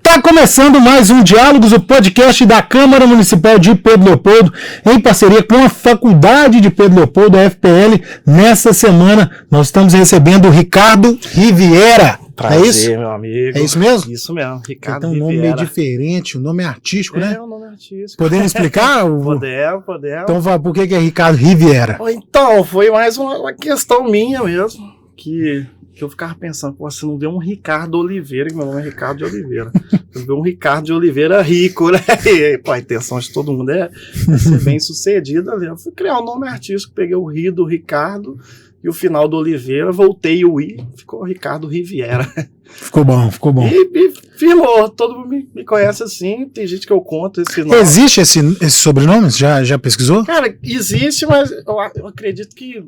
Tá começando mais um Diálogos, o podcast da Câmara Municipal de Pedro Leopoldo, em parceria com a Faculdade de Pedro Leopoldo, a FPL. Nesta semana, nós estamos recebendo o Ricardo Riviera. Prazer, é isso? Meu amigo. É isso mesmo? Isso mesmo, Ricardo Tem um nome Riviera. meio diferente, o nome é artístico, né? É, o nome é artístico. Podemos explicar? Podemos. Então, por que é Ricardo Riviera? Então, foi mais uma questão minha mesmo, que eu ficava pensando, pô, você não vê um Ricardo Oliveira, que meu nome é Ricardo de Oliveira. Você vê um Ricardo de Oliveira rico, né? E, pô, a intenção de todo mundo é ser bem sucedido ali. Eu fui criar um nome artístico, peguei o Ri do Ricardo e o final do Oliveira, voltei o I, ficou Ricardo Riviera. Ficou bom. E firmou, todo mundo me conhece assim, tem gente que eu conto esse nome. Existe esse sobrenome? Já pesquisou? Cara, existe, mas eu acredito que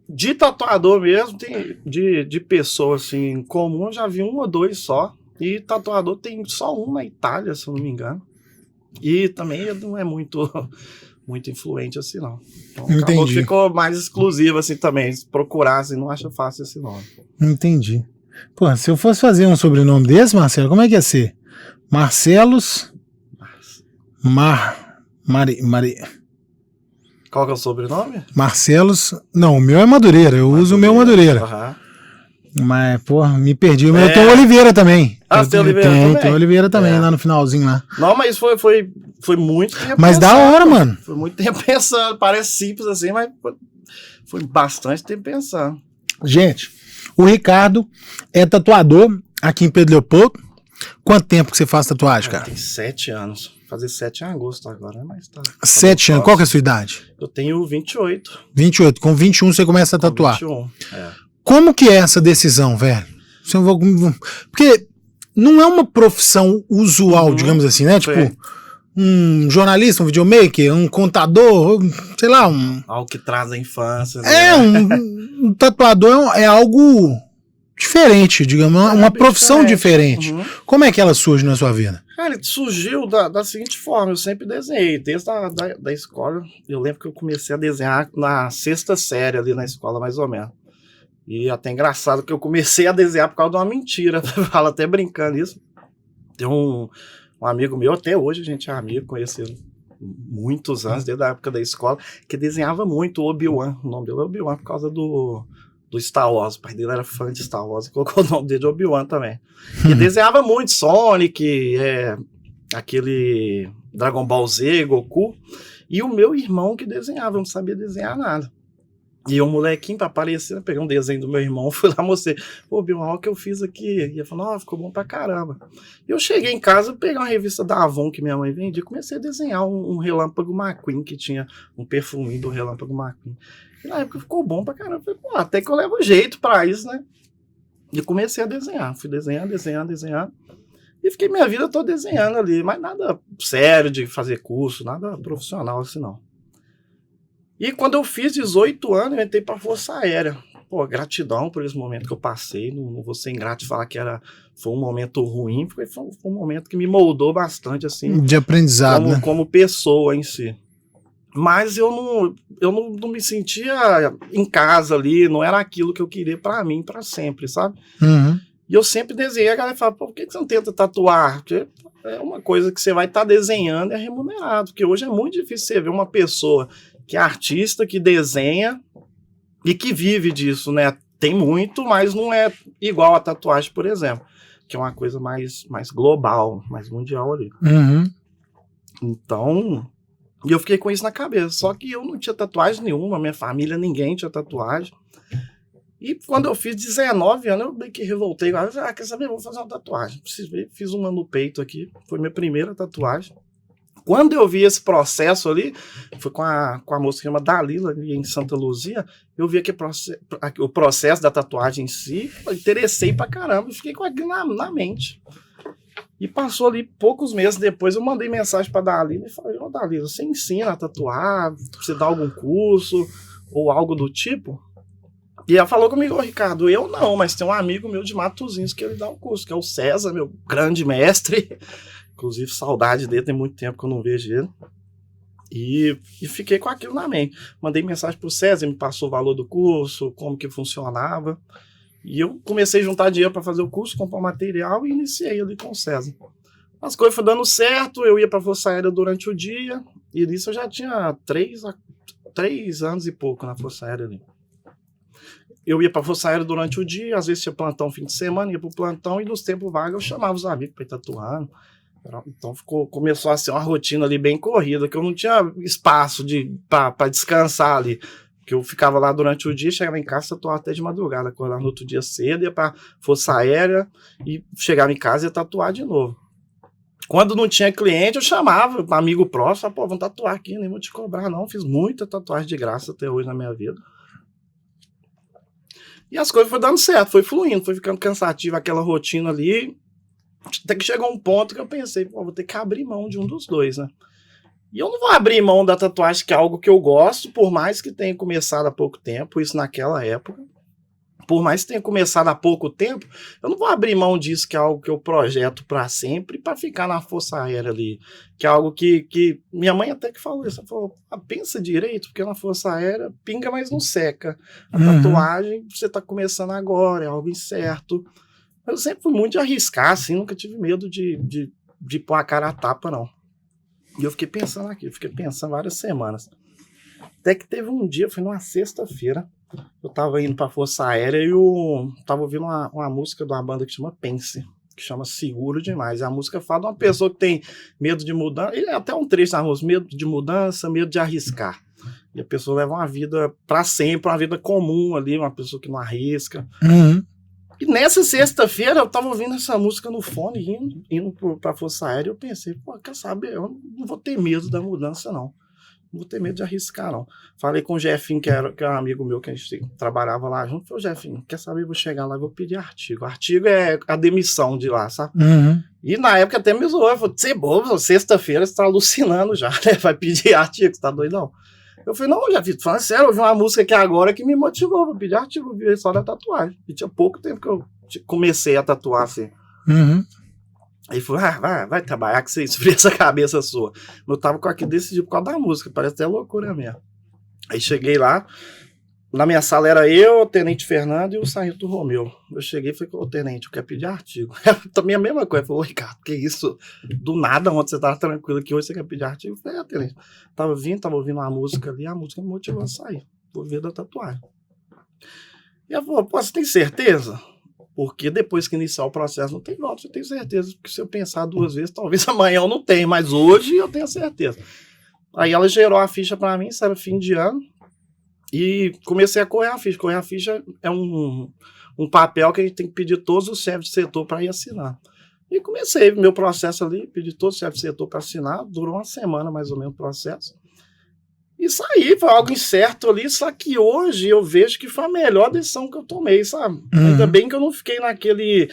de tatuador mesmo, tem de pessoa assim, comum, eu já vi um ou dois só. E tatuador tem só um na Itália, se eu não me engano. E também não é muito influente assim, não. Então, acabou que ficou mais exclusivo assim também. Se procurar, assim, não acha fácil esse nome. Entendi. Pô, se eu fosse fazer um sobrenome desse, Marcelo, como é que ia ser? Marcelos Qual que é o sobrenome? Marcelos. Não, o meu é Madureira. Eu uso o meu Madureira. Mas, pô, me perdi. O meu eu tenho Oliveira também. Tem Oliveira também? Tem Oliveira também, lá no finalzinho lá. Não, mas foi muito tempo mas pensando. Da hora, mano. Foi muito tempo pensando. Parece simples assim, mas foi bastante tempo pensando. Gente, o Ricardo é tatuador aqui em Pedro Leopoldo. Quanto tempo que você faz tatuagem, cara? Tem 7 anos. Fazer 7 em agosto agora, mas tá. 7 anos. Qual que é a sua idade? Eu tenho 28. 28. Com 21 você começa a tatuar. Com 21, Como que é essa decisão, velho? Porque não é uma profissão usual, digamos assim, né? Tipo, um jornalista, um videomaker, um contador, sei lá, algo que traz a infância. Um tatuador é algo diferente, digamos, uma profissão diferente. Como é que ela surge na sua vida? Cara, surgiu da seguinte forma, eu sempre desenhei, desde da escola. Eu lembro que eu comecei a desenhar na 6ª série ali na escola, mais ou menos. E até engraçado que eu comecei a desenhar por causa de uma mentira. Falo até brincando isso. Tem um amigo meu, até hoje a gente é amigo, conheci ele muitos anos, desde a época da escola, que desenhava muito o Obi-Wan. O nome dele é Obi-Wan por causa do Star Wars. O pai dele era fã de Star Wars e colocou o nome dele de Obi-Wan também. E desenhava muito Sonic, aquele Dragon Ball Z, Goku. E o meu irmão que desenhava, eu não sabia desenhar nada. E o molequinho, pra aparecer, peguei um desenho do meu irmão, fui lá, mostrei, pô, Bill, olha o que eu fiz aqui. E ele falou, ficou bom pra caramba. E eu cheguei em casa, peguei uma revista da Avon que minha mãe vendia, comecei a desenhar um Relâmpago McQueen, que tinha um perfuminho do Relâmpago McQueen. E na época ficou bom pra caramba. Falei, pô, até que eu levo jeito pra isso, né? E comecei a desenhar, fui desenhando. E fiquei minha vida toda desenhando ali, mas nada sério de fazer curso, nada profissional assim não. E quando eu fiz 18 anos, eu entrei pra Força Aérea. Pô, gratidão por esse momento que eu passei. Não vou ser ingrato de falar que foi um momento ruim, porque foi um momento que me moldou bastante, assim. De aprendizado, né? Como pessoa em si. Mas eu não me sentia em casa ali, não era aquilo que eu queria pra mim, pra sempre, sabe? E eu sempre desenhei, a galera fala, pô, por que você não tenta tatuar? Porque é uma coisa que você vai estar desenhando e é remunerado, porque hoje é muito difícil você ver uma pessoa que é artista, que desenha e que vive disso, né? Tem muito, mas não é igual a tatuagem, por exemplo, que é uma coisa mais global, mais mundial ali. Então, eu fiquei com isso na cabeça, só que eu não tinha tatuagem nenhuma, minha família, ninguém tinha tatuagem. E quando eu fiz 19 anos, eu meio que revoltei, quer saber, vou fazer uma tatuagem. Fiz uma no peito aqui, foi minha primeira tatuagem. Quando eu vi esse processo ali, foi com a moça que chama Dalila, ali em Santa Luzia, eu vi o processo da tatuagem em si, eu interessei pra caramba, fiquei com aquilo na mente. E passou ali poucos meses depois, eu mandei mensagem pra Dalila e falei, Dalila, você ensina a tatuar, você dá algum curso ou algo do tipo? E ela falou comigo, Ricardo, eu não, mas tem um amigo meu de Matosinhos que ele dá o curso, que é o César, meu grande mestre. Inclusive, saudade dele, tem muito tempo que eu não vejo ele. E fiquei com aquilo na mente. Mandei mensagem pro César, me passou o valor do curso, como que funcionava. E eu comecei a juntar dinheiro para fazer o curso, comprar material e iniciei ali com o César. As coisas foram dando certo, eu ia pra Força Aérea durante o dia, e nisso eu já tinha 3 anos e pouco na Força Aérea ali. Eu ia pra Força Aérea durante o dia, às vezes tinha plantão fim de semana, ia pro plantão, e nos tempos vagos eu chamava os amigos pra ir tatuando. Então começou a ser uma rotina ali bem corrida, que eu não tinha espaço pra descansar ali. Que eu ficava lá durante o dia, chegava em casa, tatuava até de madrugada, acordava no outro dia cedo, ia pra Força Aérea, e chegava em casa e ia tatuar de novo. Quando não tinha cliente, eu chamava um amigo próximo, falava, pô, vamos tatuar aqui, nem vou te cobrar não, fiz muita tatuagem de graça até hoje na minha vida. E as coisas foram dando certo, foi fluindo, foi ficando cansativo aquela rotina ali, até que chegou um ponto que eu pensei, pô, vou ter que abrir mão de um dos dois, né? E eu não vou abrir mão da tatuagem, que é algo que eu gosto, por mais que tenha começado há pouco tempo, isso naquela época. Por mais que tenha começado há pouco tempo, eu não vou abrir mão disso, que é algo que eu projeto para sempre, para ficar na Força Aérea ali. Que é algo que minha mãe até que falou isso. Ela falou, pensa direito, porque na Força Aérea pinga, mas não seca. A tatuagem, você tá começando agora, é algo incerto. Eu sempre fui muito de arriscar, assim, nunca tive medo de pôr a cara a tapa, não. E eu fiquei pensando várias semanas. Até que teve um dia, foi numa sexta-feira, eu tava indo pra Força Aérea e eu tava ouvindo uma música de uma banda que chama Pense, que chama Seguro Demais. E a música fala de uma pessoa que tem medo de mudança, e até um trecho da música, medo de mudança, medo de arriscar. E a pessoa leva uma vida pra sempre, uma vida comum ali, uma pessoa que não arrisca. E nessa sexta-feira eu tava ouvindo essa música no fone, indo pra Força Aérea, e eu pensei, pô, quer saber, eu não vou ter medo da mudança, não. Não vou ter medo de arriscar, não. Falei com o Jefinho, que era um amigo meu, que a gente trabalhava lá junto. Falei, Jefinho, quer saber, eu vou chegar lá e vou pedir artigo. Artigo é a demissão de lá, sabe? E na época até me zoou. Eu falei, você é bobo, sexta-feira você tá alucinando já, né? Vai pedir artigo, você tá doidão? Eu falei, não, Jefinho, falando sério, eu ouvi uma música aqui agora que me motivou pra pedir artigo, vi só da tatuagem. E tinha pouco tempo que eu comecei a tatuar, assim. Aí falou, vai trabalhar que você esfria essa cabeça sua. Eu tava com aquilo decidido por causa da música, parece até loucura mesmo. Aí cheguei lá, na minha sala era eu, o Tenente Fernando e o Sargento Romeu. Eu cheguei e falei, ô Tenente, eu quero pedir artigo. Também a mesma coisa. Falei, ô Ricardo, que isso? Do nada, ontem você tava tranquilo aqui, hoje você quer pedir artigo? Eu falei, Tenente. Tava ouvindo uma música ali, a música me motivou a sair. Vou ver da tatuagem. E ela falou, pô, você tem certeza? Porque depois que iniciar o processo não tem volta, eu tenho certeza. Porque se eu pensar 2 vezes, talvez amanhã eu não tenha, mas hoje eu tenho certeza. Aí ela gerou a ficha para mim, sabe, fim de ano, e comecei a correr a ficha. Correr a ficha é um papel que a gente tem que pedir todos os chefes de setor para ir assinar. E comecei meu processo ali, pedi todos os chefes de setor para assinar, durou uma semana mais ou menos o processo. E saí, foi algo incerto ali, só que hoje eu vejo que foi a melhor decisão que eu tomei, sabe? Ainda bem que eu não fiquei naquele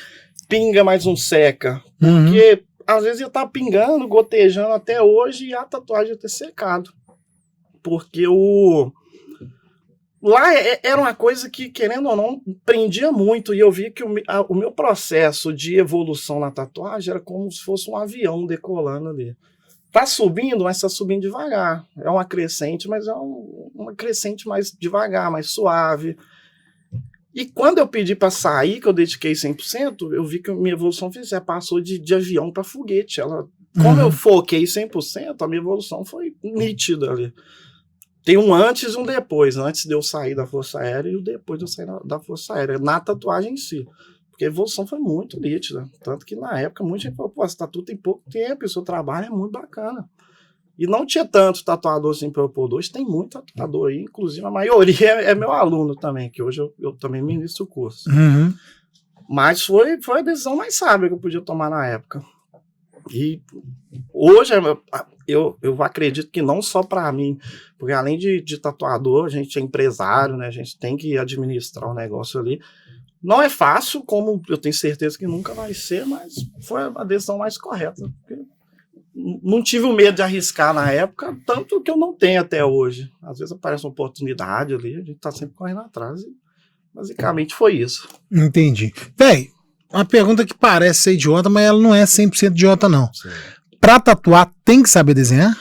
pinga mais um seca, porque às vezes eu tava pingando, gotejando até hoje e a tatuagem ia ter secado. Porque lá era uma coisa que, querendo ou não, prendia muito, e eu vi que o meu processo de evolução na tatuagem era como se fosse um avião decolando ali. Tá subindo, mas tá subindo devagar. É uma crescente, mas é uma crescente mais devagar, mais suave. E quando eu pedi para sair, que eu dediquei 100%, eu vi que a minha evolução passou de avião para foguete. Como eu foquei 100%, a minha evolução foi nítida ali. Tem um antes e um depois. Antes de eu sair da Força Aérea e o depois de eu sair da Força Aérea, na tatuagem em si. Porque a evolução foi muito nítida. Tanto que na época muita gente falou, pô, esse tatu tem pouco tempo, e o seu trabalho é muito bacana. E não tinha tanto tatuador assim para eu pôr. Hoje tem muito tatuador aí, inclusive a maioria é meu aluno também, que hoje eu também ministro o curso. Mas foi a decisão mais sábia que eu podia tomar na época. E hoje eu acredito que não só para mim, porque além de tatuador, a gente é empresário, né? A gente tem que administrar o negócio ali. Não é fácil, como eu tenho certeza que nunca vai ser, mas foi a decisão mais correta. Não tive o medo de arriscar na época, tanto que eu não tenho até hoje. Às vezes aparece uma oportunidade ali, a gente tá sempre correndo atrás. E basicamente foi isso. Entendi. Véi, uma pergunta que parece ser idiota, mas ela não é 100% idiota, não. Sim. Pra tatuar, tem que saber desenhar?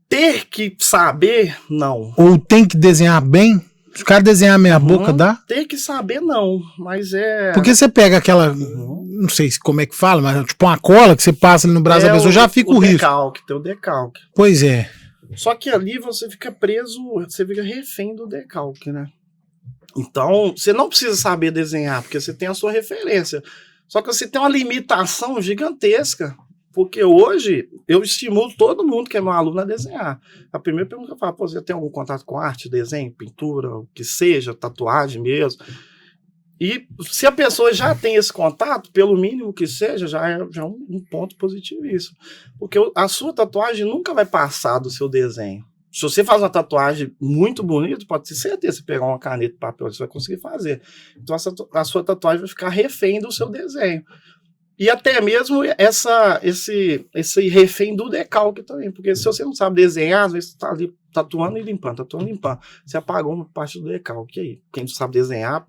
Ter que saber, não. Ou tem que desenhar bem? Os caras desenhar meia boca, dá? Tem que saber não, mas é... Porque você pega aquela, não sei como é que fala, mas tipo uma cola que você passa ali no braço da pessoa, já fica o risco. Tem o decalque. Pois é. Só que ali você fica preso, você fica refém do decalque, né? Então, você não precisa saber desenhar, porque você tem a sua referência. Só que você tem uma limitação gigantesca. Porque hoje eu estimulo todo mundo que é meu aluno a desenhar. A primeira pergunta que eu falo, pô, você tem algum contato com arte, desenho, pintura, o que seja, tatuagem mesmo? E se a pessoa já tem esse contato, pelo mínimo que seja, já é um ponto positivíssimo. Porque a sua tatuagem nunca vai passar do seu desenho. Se você faz uma tatuagem muito bonita, pode ter certeza, se pegar uma caneta e papel, você vai conseguir fazer. Então a sua tatuagem vai ficar refém do seu desenho. E até mesmo esse refém do decalque também, porque se você não sabe desenhar, às vezes você está ali tatuando e limpando. Você apagou uma parte do decalque aí. Quem não sabe desenhar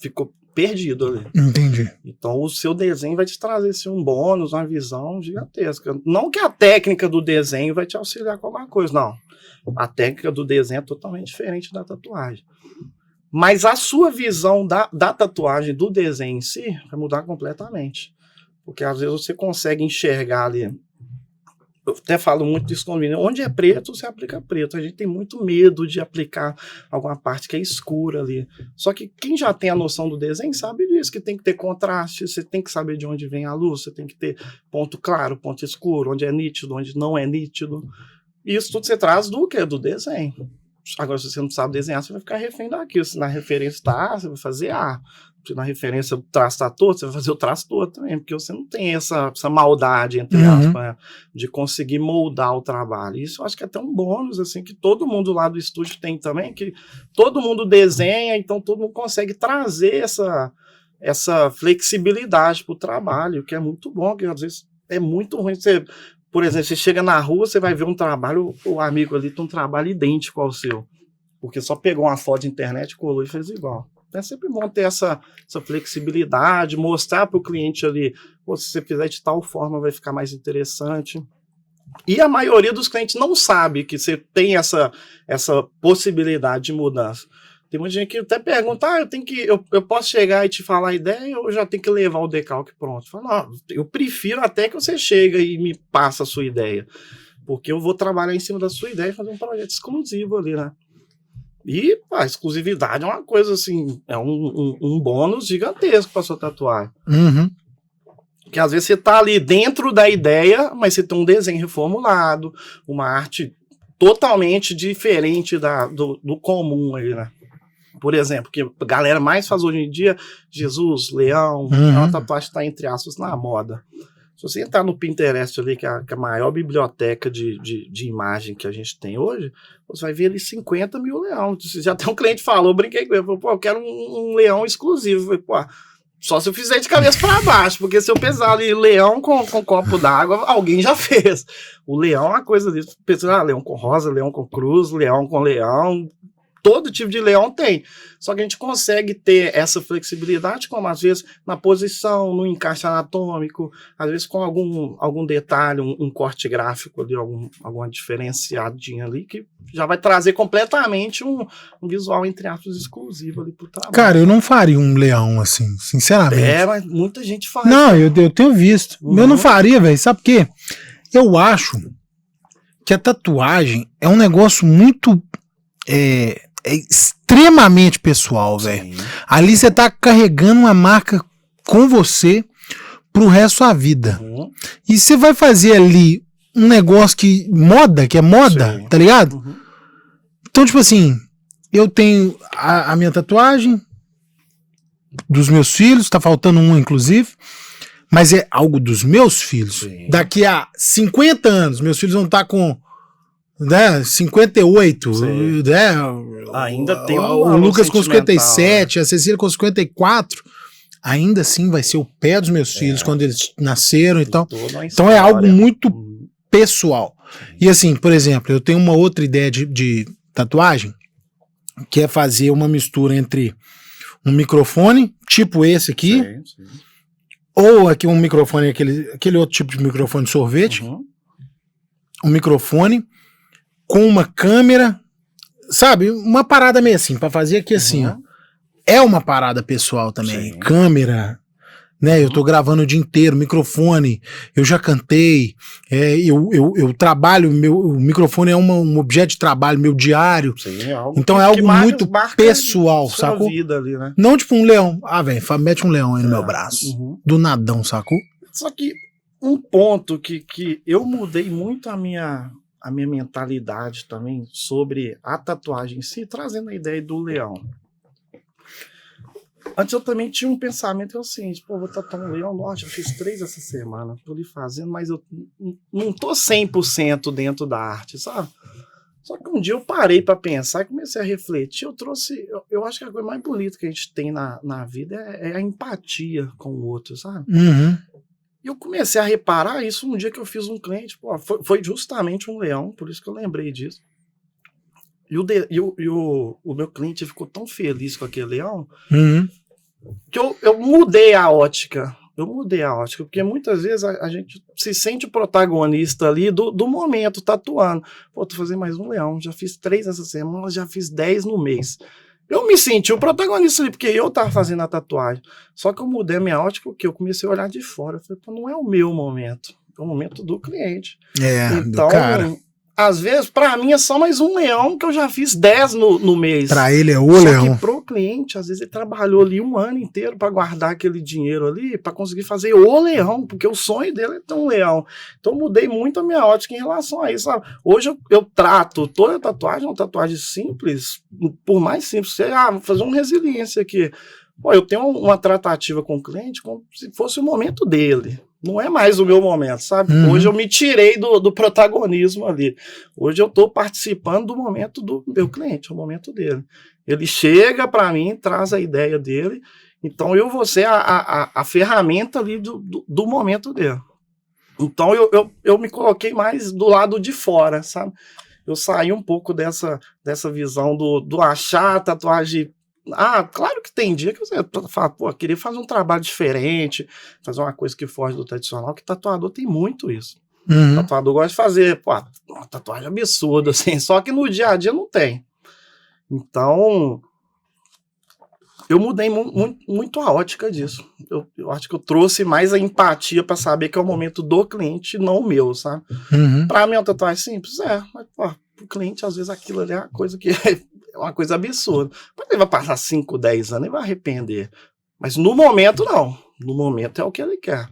ficou perdido ali. Entendi. Então o seu desenho vai te trazer assim, um bônus, uma visão gigantesca. Não que a técnica do desenho vai te auxiliar com alguma coisa, não. A técnica do desenho é totalmente diferente da tatuagem. Mas a sua visão da tatuagem, do desenho em si, vai mudar completamente. Porque às vezes você consegue enxergar ali. Eu até falo muito disso com o menino. Onde é preto, você aplica preto. A gente tem muito medo de aplicar alguma parte que é escura ali. Só que quem já tem a noção do desenho sabe disso, que tem que ter contraste, você tem que saber de onde vem a luz, você tem que ter ponto claro, ponto escuro, onde é nítido, onde não é nítido. E isso tudo você traz do quê? Do desenho. Agora, se você não sabe desenhar, você vai ficar refém daquilo. Se na referência está A, você vai fazer A. Se na referência o traço está todo, você vai fazer o traço todo também, porque você não tem essa maldade, entre aspas, de conseguir moldar o trabalho. Isso eu acho que é até um bônus, assim, que todo mundo lá do estúdio tem também, que todo mundo desenha, então todo mundo consegue trazer essa flexibilidade para o trabalho, que é muito bom, que às vezes é muito ruim você... Por exemplo, você chega na rua, você vai ver um trabalho, o amigo ali tem um trabalho idêntico ao seu. Porque só pegou uma foto de internet, colou e fez igual. Então é sempre bom ter essa flexibilidade, mostrar para o cliente ali, se você fizer de tal forma vai ficar mais interessante. E a maioria dos clientes não sabe que você tem essa possibilidade de mudança. Tem muita gente que até pergunta, eu posso chegar e te falar a ideia ou eu já tenho que levar o decalque pronto? Eu falo, não, eu prefiro até que você chega e me passa a sua ideia, porque eu vou trabalhar em cima da sua ideia e fazer um projeto exclusivo ali, né? E a exclusividade é uma coisa assim, é um bônus gigantesco para sua tatuagem. Que às vezes você tá ali dentro da ideia, mas você tem um desenho reformulado, uma arte totalmente diferente do comum aí, né? Por exemplo, que a galera mais faz hoje em dia, Jesus, leão, é uma tatuagem que está, entre aspas, na moda. Se você entrar no Pinterest ali, que é a maior biblioteca de imagem que a gente tem hoje, você vai ver ali 50 mil leões. Já tem um cliente que falou, eu brinquei com ele, falou, pô, eu quero um leão exclusivo. Eu falei, pô, só se eu fizer de cabeça para baixo, porque se eu pesar ali leão com copo d'água, alguém já fez. O leão é uma coisa disso. Pesar leão com rosa, leão com cruz, leão com leão. Todo tipo de leão tem, só que a gente consegue ter essa flexibilidade, como às vezes na posição, no encaixe anatômico, às vezes com algum detalhe, um corte gráfico ali, alguma diferenciadinha ali, que já vai trazer completamente um visual, entre aspas, exclusivo ali pro trabalho. Cara, eu não faria um leão assim, sinceramente. Mas muita gente faz. Não, eu tenho visto. Eu não faria, velho, sabe por quê? Eu acho que a tatuagem é um negócio muito... É extremamente pessoal, velho. Ali você tá carregando uma marca com você pro resto da vida. E você vai fazer ali um negócio que é moda, tá ligado? Então, tipo assim, eu tenho a minha tatuagem dos meus filhos, tá faltando um, inclusive, mas é algo dos meus filhos. Daqui a 50 anos, meus filhos vão estar com 58, né? Ainda tem o Lucas com 57, a Cecília com 54, ainda assim vai ser o pé dos meus filhos quando eles nasceram e tal. Então é algo muito pessoal. E assim, por exemplo, eu tenho uma outra ideia de tatuagem, que é fazer uma mistura entre um microfone, tipo esse aqui, ou aqui um microfone, aquele outro tipo de microfone de sorvete, um microfone com uma câmera sabe, uma parada meio assim, pra fazer aqui assim, ó. É uma parada pessoal também. Sim. Câmera, né? Eu tô gravando o dia inteiro, microfone, eu já cantei, eu trabalho, o microfone é um objeto de trabalho, meu diário. Sim, então é algo muito pessoal, sacou? Vida ali, né? Não tipo um leão. Ah, velho, mete um leão aí no meu braço. Do nadão, sacou? Só que um ponto que eu mudei muito a minha mentalidade também sobre a tatuagem em si, trazendo a ideia do leão. Antes eu também tinha um pensamento, é o seguinte, pô, vou tatuar um leão, nossa, eu fiz 3 essa semana, tô ali fazendo, mas eu não tô 100% dentro da arte, sabe? Só que um dia eu parei para pensar e comecei a refletir, eu acho que a coisa mais bonita que a gente tem na vida é a empatia com o outro, sabe? E eu comecei a reparar isso um dia que eu fiz um cliente, pô, foi justamente um leão, por isso que eu lembrei disso. E o meu cliente ficou tão feliz com aquele leão que eu mudei a ótica. Porque muitas vezes a gente se sente o protagonista ali do momento, tatuando. Pô, tô fazendo mais um leão, já fiz 3 essa semana, já fiz 10 no mês. Eu me senti o protagonista ali, porque eu tava fazendo a tatuagem. Só que eu mudei a minha ótica, porque eu comecei a olhar de fora. Eu falei, pô, não é o meu momento, é o momento do cliente. Então, do cara. Às vezes, pra mim, é só mais um leão que eu já fiz 10 no mês. Pra ele é o só leão. Que pro cliente, às vezes, ele trabalhou ali um ano inteiro pra guardar aquele dinheiro ali, pra conseguir fazer o leão, porque o sonho dele é ter um leão. Então, eu mudei muito a minha ótica em relação a isso, sabe? Hoje, eu trato toda a tatuagem, uma tatuagem simples, por mais simples que seja, vou fazer uma resiliência aqui. Pô, eu tenho uma tratativa com o cliente como se fosse o momento dele. Não é mais o meu momento, sabe? Hoje eu me tirei do protagonismo ali. Hoje eu estou participando do momento do meu cliente, é o momento dele. Ele chega para mim, traz a ideia dele, então eu vou ser a ferramenta ali do momento dele. Então eu me coloquei mais do lado de fora, sabe? Eu saí um pouco dessa visão do achar a tatuagem. Claro que tem dia que você fala, pô, queria fazer um trabalho diferente, fazer uma coisa que foge do tradicional, que tatuador tem muito isso. Tatuador gosta de fazer, pô, uma tatuagem absurda, assim, só que no dia a dia não tem. Então, eu mudei muito a ótica disso. Eu acho que eu trouxe mais a empatia para saber que é o momento do cliente, não o meu, sabe? Para mim, uma tatuagem simples, mas, pô, pro cliente, às vezes, aquilo ali é uma coisa que é uma coisa absurda. Ele vai passar 5, 10 anos e vai arrepender. Mas no momento, não. No momento é o que ele quer.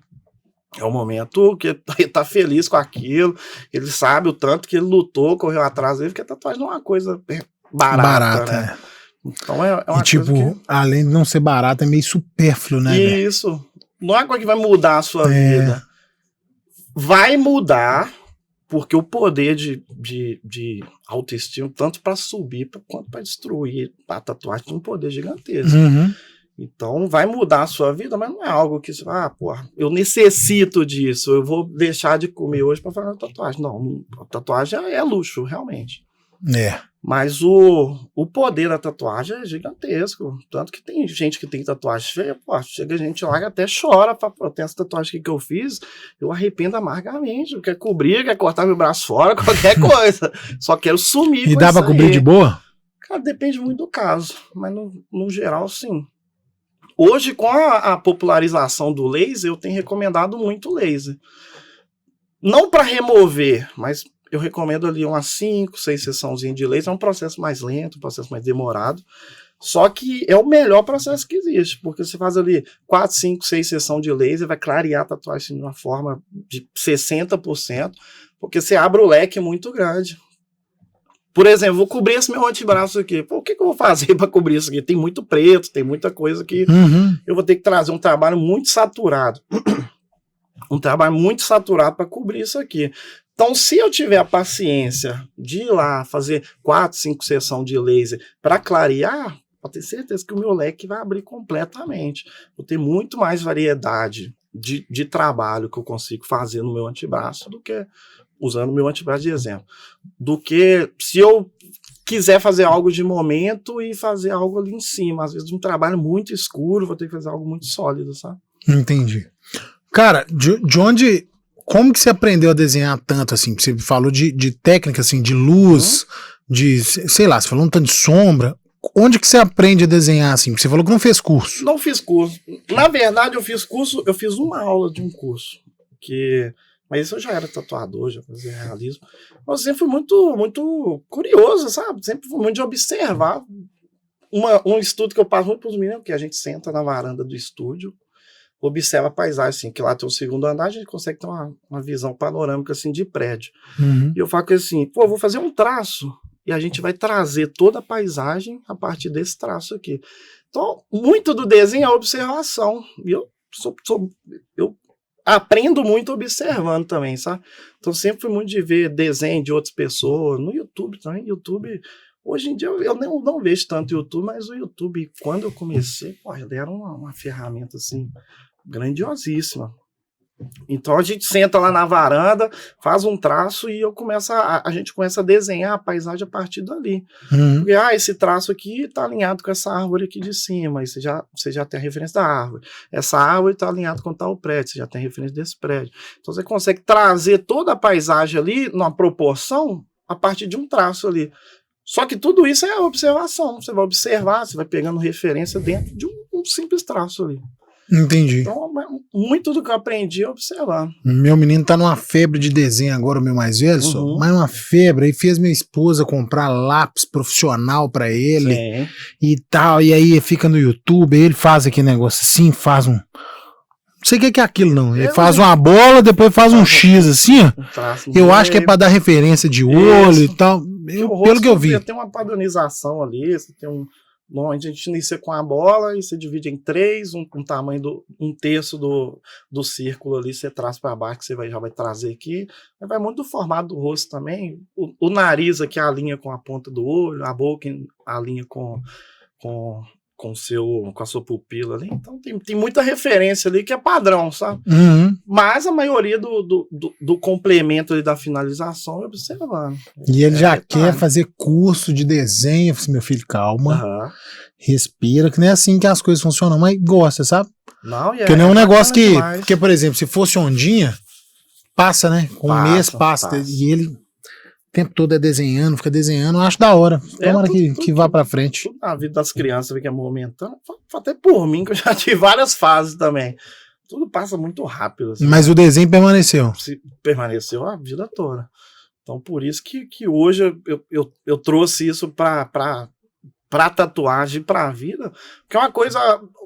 É o momento que ele tá feliz com aquilo. Ele sabe o tanto que ele lutou, correu atrás dele, porque a tatuagem não é uma coisa barata, né? Então é uma tipo, coisa que... além de não ser barata, é meio supérfluo, né? Isso. Véio? Não é uma coisa que vai mudar a sua vida. Vai mudar... Porque o poder de autoestima, tanto para subir quanto para destruir a tatuagem, tem um poder gigantesco. Então, vai mudar a sua vida, mas não é algo que, eu necessito disso, eu vou deixar de comer hoje para fazer uma tatuagem. Não, a tatuagem é luxo, realmente. Mas o poder da tatuagem é gigantesco. Tanto que tem gente que tem tatuagem feia, chega gente lá que até chora, fala, tem essa tatuagem aqui que eu fiz, eu arrependo amargamente, quer cobrir, quer cortar meu braço fora, qualquer coisa. Só quero sumir. E dá pra cobrir de boa? Cara, depende muito do caso, mas no geral, sim. Hoje, com a popularização do laser, eu tenho recomendado muito laser. Não para remover, mas eu recomendo ali umas 5, 6 sessãozinhas de laser. É um processo mais lento, um processo mais demorado. Só que é o melhor processo que existe, porque você faz ali 4, 5, 6 sessões de laser, vai clarear a tatuagem de uma forma de 60%, porque você abre o leque muito grande. Por exemplo, vou cobrir esse meu antebraço aqui. Pô, o que eu vou fazer para cobrir isso aqui? Tem muito preto, tem muita coisa que eu vou ter que trazer um trabalho muito saturado. Um trabalho muito saturado para cobrir isso aqui. Então, se eu tiver a paciência de ir lá fazer 4, 5 sessões de laser para clarear, pode ter certeza que o meu leque vai abrir completamente. Vou ter muito mais variedade de trabalho que eu consigo fazer no meu antebraço do que, usando o meu antebraço de exemplo, do que se eu quiser fazer algo de momento e fazer algo ali em cima. Às vezes um trabalho muito escuro, vou ter que fazer algo muito sólido, sabe? Entendi. Cara, de onde como que você aprendeu a desenhar tanto, assim? Você falou de técnica, assim, de luz, de, sei lá, você falou um tanto de sombra. Onde que você aprende a desenhar, assim? Você falou que não fez curso. Não fiz curso. Na verdade, eu fiz uma aula de um curso. Mas isso eu já era tatuador, já fazia realismo. Mas eu sempre fui muito curioso, sabe? Sempre fui muito de observar. Um estudo que eu passo muito para os meninos, que a gente senta na varanda do estúdio, observa a paisagem, assim, que lá tem o segundo andar, a gente consegue ter uma visão panorâmica, assim, de prédio. E eu falo assim, pô, eu vou fazer um traço e a gente vai trazer toda a paisagem a partir desse traço aqui. Então, muito do desenho é observação. E eu aprendo muito observando também, sabe? Então, sempre fui muito de ver desenho de outras pessoas, no YouTube também. YouTube, hoje em dia, eu não vejo tanto YouTube, mas o YouTube, quando eu comecei, pô, ele era uma ferramenta, assim, grandiosíssima. Então a gente senta lá na varanda, faz um traço e a gente começa a desenhar a paisagem a partir dali. Porque esse traço aqui está alinhado com essa árvore aqui de cima, aí você já tem a referência da árvore. Essa árvore está alinhada com tal prédio, você já tem a referência desse prédio. Então você consegue trazer toda a paisagem ali numa proporção a partir de um traço ali. Só que tudo isso é observação. Você vai observar, você vai pegando referência dentro de um simples traço ali. Entendi. Então, muito do que eu aprendi é observar. Meu menino tá numa febre de desenho agora, o meu mais velho, só, mas uma febre. Aí fez minha esposa comprar lápis profissional pra ele. Sim. E tal. E aí fica no YouTube, ele faz aquele negócio assim, faz um. Não sei o que é aquilo, não. Ele faz uma bola, depois faz um X assim, ó. Eu acho que é pra dar referência de olho e tal. Pelo que eu vi. Tem uma padronização ali, você tem normalmente a gente inicia com a bola e você divide em 3, um tamanho um terço do círculo ali, você traz para baixo, que você já vai trazer aqui. Vai muito do formato do rosto também. O nariz aqui alinha com a ponta do olho, a boca alinha com a sua pupila ali. Então tem muita referência ali que é padrão, sabe? Mas a maioria do complemento ali da finalização é observando. E ele já quer fazer curso de desenho. Eu falei, meu filho, calma. Respira, que não é assim que as coisas funcionam, mas gosta, sabe? Não, porque não é um negócio que... Demais. Porque, por exemplo, se fosse ondinha, passa, né? Com um mês passa. E ele... O tempo todo é desenhando, fica desenhando, eu acho da hora. Tomara que vá pra frente. Tudo na vida das crianças que é momentâneo, até por mim, que eu já tive várias fases também. Tudo passa muito rápido. Assim. Mas o desenho permaneceu. Permaneceu a vida toda. Então, por isso que hoje eu trouxe isso pra tatuagem, pra vida, que é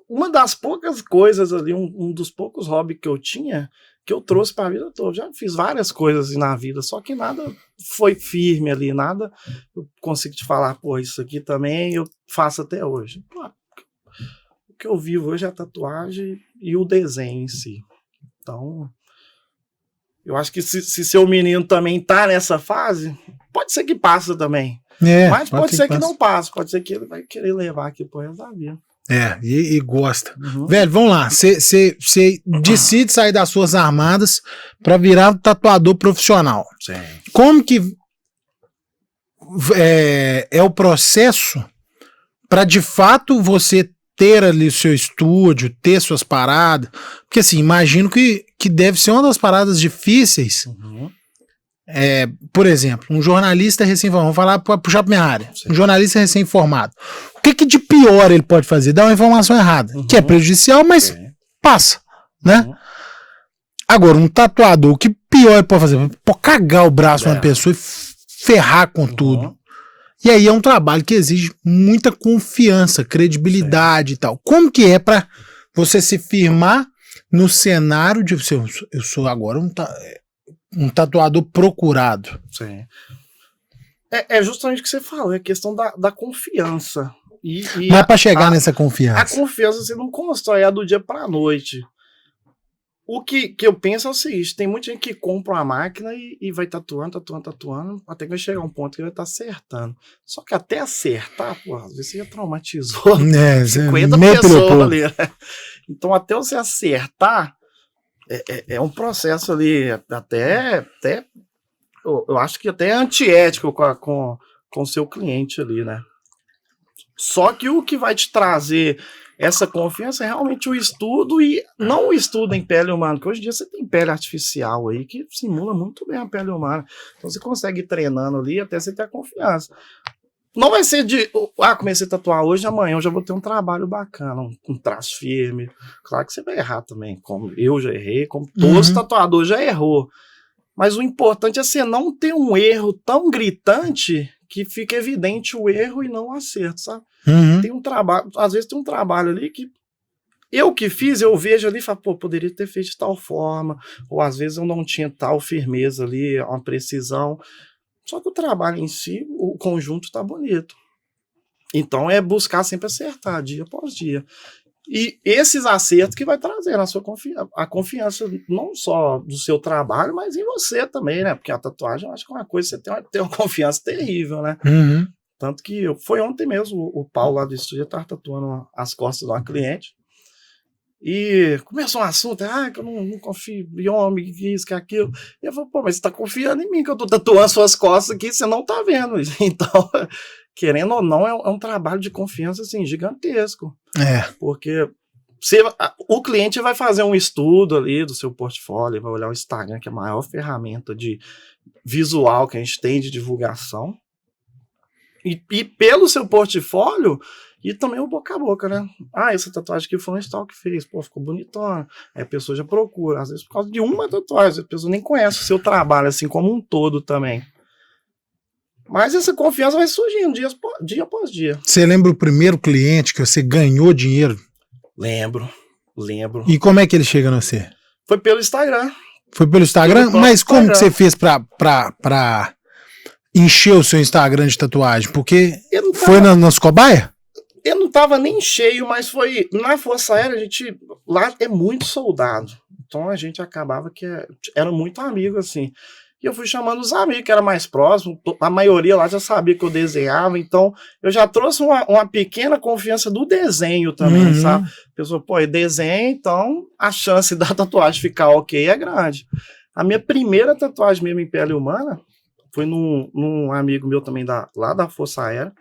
uma das poucas coisas ali, um dos poucos hobbies que eu tinha, que eu trouxe para a vida toda. Já fiz várias coisas na vida, só que nada foi firme ali, nada eu consigo te falar, pô, isso aqui também eu faço até hoje. O que eu vivo hoje é a tatuagem e o desenho em si. Então, eu acho que se seu menino também tá nessa fase, pode ser que passe também. Mas pode ser que não passe, pode ser que ele vai querer levar aqui pro resto da vida. E gosta. Velho, vamos lá. Você decide sair das suas armadas para virar tatuador profissional. Sim. Como que é o processo para de fato você ter ali o seu estúdio, ter suas paradas? Porque assim, imagino que deve ser uma das paradas difíceis. Por exemplo, um jornalista recém-formado, vamos falar para puxar para minha área. Sim. Um jornalista recém-formado. O que de pior ele pode fazer? Dar uma informação errada, que é prejudicial, mas passa, né? Agora, um tatuador, o que pior ele pode fazer? Pode cagar o braço de uma pessoa e ferrar com tudo. E aí é um trabalho que exige muita confiança, credibilidade e tal. Como que é para você se firmar no cenário de eu sou agora um tatuador procurado? Sim. É justamente o que você falou, é a questão da confiança. Mas para chegar nessa confiança? A confiança você não constrói do dia para a noite. O que eu penso é o seguinte, tem muita gente que compra uma máquina e vai tatuando, até que vai chegar um ponto que vai estar acertando. Só que até acertar, às vezes você já traumatizou 50 pessoas ali. Né? Então até você acertar, é um processo ali, até eu acho que até antiético com o seu cliente ali, né? Só que o que vai te trazer essa confiança é realmente o estudo, e não o estudo em pele humana, porque hoje em dia você tem pele artificial aí que simula muito bem a pele humana. Então você consegue ir treinando ali até você ter a confiança. Não vai ser comecei a tatuar hoje, amanhã eu já vou ter um trabalho bacana, um traço firme. Claro que você vai errar também, como eu já errei, como todos os tatuadores já errou. Mas o importante é você não ter um erro tão gritante que fica evidente o erro e não o acerto, sabe? Tem um trabalho, às vezes tem um trabalho ali que eu que fiz, eu vejo ali e falo, pô, poderia ter feito de tal forma, ou às vezes eu não tinha tal firmeza ali, uma precisão. Só que o trabalho em si, o conjunto tá bonito. Então é buscar sempre acertar, dia após dia. E esses acertos que vai trazer na sua a confiança não só do seu trabalho, mas em você também, né? Porque a tatuagem, eu acho que é uma coisa que você tem uma confiança terrível, né? Tanto que foi ontem mesmo, o Paulo lá do estúdio estava tatuando as costas de uma cliente. E começou um assunto, que eu não confio em homem, que isso, que aquilo. E eu falei, pô, mas você tá confiando em mim, que eu tô tatuando suas costas aqui, você não tá vendo. Então, querendo ou não, é um trabalho de confiança, assim, gigantesco. Porque o cliente vai fazer um estudo ali do seu portfólio, vai olhar o Instagram, que é a maior ferramenta de visual que a gente tem de divulgação. E pelo seu portfólio, e também o boca a boca, né? Essa tatuagem aqui foi um tal que fez, pô, ficou bonitona. Aí a pessoa já procura, às vezes por causa de uma tatuagem, a pessoa nem conhece o seu trabalho, assim, como um todo também. Mas essa confiança vai surgindo dia após dia. Você lembra o primeiro cliente que você ganhou dinheiro? Lembro. E como é que ele chega no você? Foi pelo Instagram. Foi pelo Instagram? Mas como que você fez pra encher o seu Instagram de tatuagem? Porque foi nas cobaias? Eu não tava nem cheio, mas foi na Força Aérea, lá é muito soldado. Então a gente acabava que era muito amigo, assim. E eu fui chamando os amigos que eram mais próximos, a maioria lá já sabia que eu desenhava, então eu já trouxe uma pequena confiança do desenho também, sabe? A pessoa, pô, desenha, então a chance da tatuagem ficar ok é grande. A minha primeira tatuagem mesmo em pele humana foi num amigo meu também lá da Força Aérea.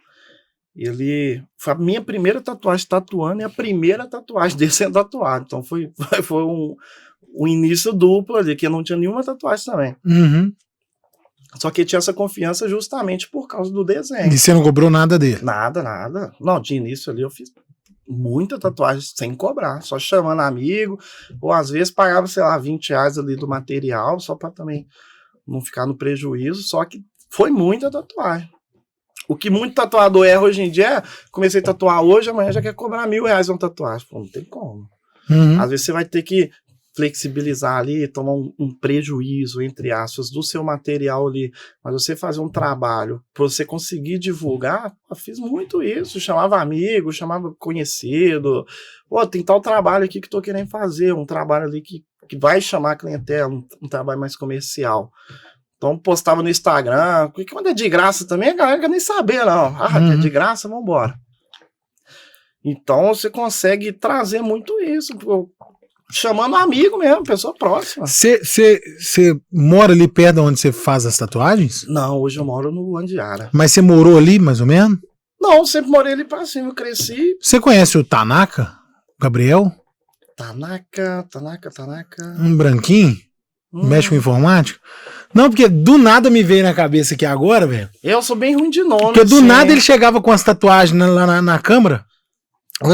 Ele foi a minha primeira tatuagem tatuando e a primeira tatuagem dele sendo tatuado. Então foi um início duplo ali, que eu não tinha nenhuma tatuagem também. Só que tinha essa confiança justamente por causa do desenho. E você não cobrou nada dele? Nada. Não, de início ali eu fiz muita tatuagem sem cobrar, só chamando amigo, ou às vezes pagava, sei lá, R$20 ali do material, só para também não ficar no prejuízo. Só que foi muita tatuagem. O que muito tatuador erra hoje em dia é, comecei a tatuar hoje, amanhã já quer cobrar R$1.000 uma tatuagem. Pô, não tem como. Às vezes você vai ter que flexibilizar ali, tomar um prejuízo, entre aspas, do seu material ali. Mas você fazer um trabalho para você conseguir divulgar, eu fiz muito isso. Chamava amigo, chamava conhecido. Pô, tem tal trabalho aqui que tô querendo fazer, um trabalho ali que vai chamar a clientela, um trabalho mais comercial. Então postava no Instagram, porque quando é de graça também, a galera não quer nem saber, não. Que é de graça, vambora. Então você consegue trazer muito isso, chamando amigo mesmo, pessoa próxima. Você mora ali perto de onde você faz as tatuagens? Não, hoje eu moro no Andiara. Mas você morou ali, mais ou menos? Não, sempre morei ali pra cima, eu cresci. Você conhece o Tanaka? O Gabriel? Tanaka. Um branquinho? Mexe com informática? Não, porque do nada me veio na cabeça aqui agora, velho. Eu sou bem ruim de nome. Porque do nada ele chegava com as tatuagens lá na câmara. Eu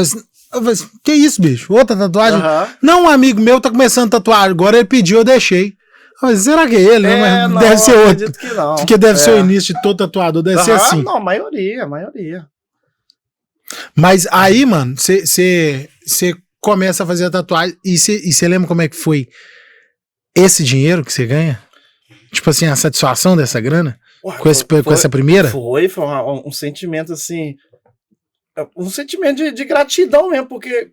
falei assim, que isso, bicho? Outra tatuagem? Não, um amigo meu tá começando a tatuar. Agora ele pediu, eu deixei. Eu falei, será que é ele? Mas não, deve ser outro. Que não. Porque deve ser o início de todo tatuador. Deve ser assim. Não, a maioria. Mas aí, mano, você começa a fazer a tatuagem e você lembra como é que foi esse dinheiro que você ganha? Tipo assim, a satisfação dessa grana? Com essa primeira? Foi um sentimento assim, um sentimento de gratidão mesmo, porque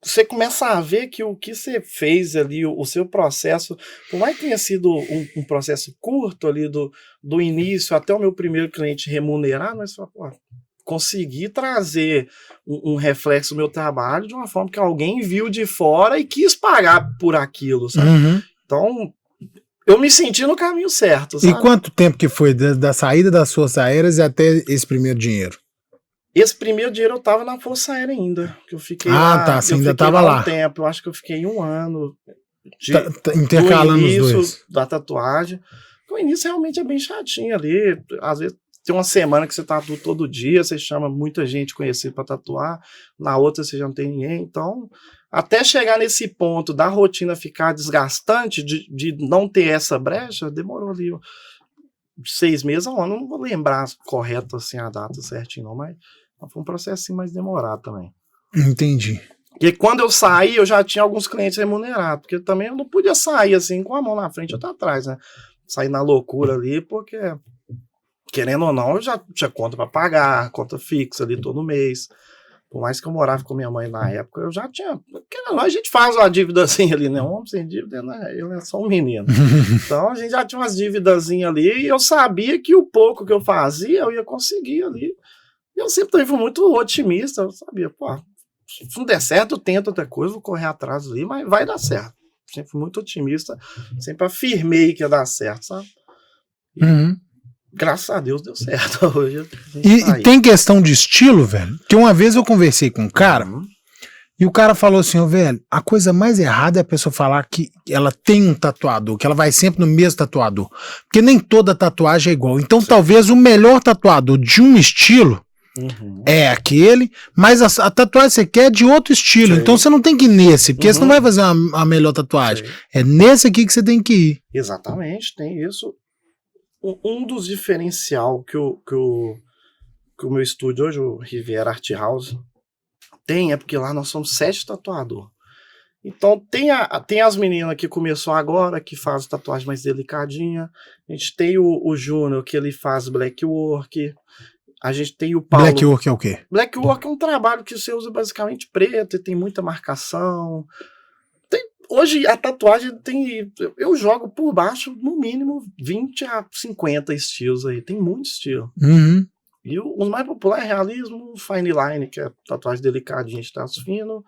você começa a ver que o que você fez ali, o seu processo, por mais que tenha sido um processo curto ali do início até o meu primeiro cliente remunerar, mas consegui trazer um reflexo do meu trabalho de uma forma que alguém viu de fora e quis pagar por aquilo, sabe? Então, eu me senti no caminho certo, sabe? E quanto tempo que foi da saída das Forças Aéreas e até esse primeiro dinheiro? Esse primeiro dinheiro eu tava na Força Aérea ainda, que eu fiquei tá, você ainda tava lá. Um tempo, eu acho que eu fiquei 1 ano intercalando os dois. Da tatuagem. O início realmente é bem chatinho ali, às vezes tem uma semana que você tatua todo dia, você chama muita gente conhecida para tatuar, na outra você já não tem ninguém, então até chegar nesse ponto da rotina ficar desgastante, de não ter essa brecha, demorou ali 6 meses a um ano, não vou lembrar correto assim a data certinho não, mas foi um processo mais demorado também. Entendi. Porque quando eu saí, eu já tinha alguns clientes remunerados, porque também eu não podia sair assim com a mão na frente e outra atrás, né? Sair na loucura ali, porque querendo ou não, eu já tinha conta para pagar, conta fixa ali todo mês. Por mais que eu morava com minha mãe na época, eu já tinha. Querendo ou não, a gente faz uma dívidazinha ali, né? Um homem sem dívida, né? Ele é só um menino. Então a gente já tinha umas dívidazinhas ali e eu sabia que o pouco que eu fazia eu ia conseguir ali. E eu sempre também fui muito otimista, eu sabia, pô, se não der certo, eu tento outra coisa, vou correr atrás ali, mas vai dar certo. Sempre fui muito otimista, sempre afirmei que ia dar certo, sabe? Uhum. Graças a Deus deu certo. Hoje e tem questão de estilo, velho, que uma vez eu conversei com um cara e o cara falou assim, ó, velho, a coisa mais errada é a pessoa falar que ela tem um tatuador, que ela vai sempre no mesmo tatuador, porque nem toda tatuagem é igual. Então talvez o melhor tatuador de um estilo é aquele, mas a tatuagem que você quer é de outro estilo. Sim. Então você não tem que ir nesse, porque você não vai fazer a melhor tatuagem. Sim. É nesse aqui que você tem que ir. Exatamente, tem isso. Um dos diferencial que o meu estúdio hoje, o Riviera Art House, tem, é porque lá nós somos 7 tatuadores. Então tem as meninas que começou agora, que faz tatuagem mais delicadinha. A gente tem o Júnior, que ele faz black work. A gente tem o Paulo. Black work é o quê? Black work é um trabalho que você usa basicamente preto, e tem muita marcação. Hoje a tatuagem tem. Eu jogo por baixo, no mínimo, 20 a 50 estilos aí. Tem muito estilo. Uhum. E o mais popular é realismo, fine line, que é tatuagem delicadinha de traço fino.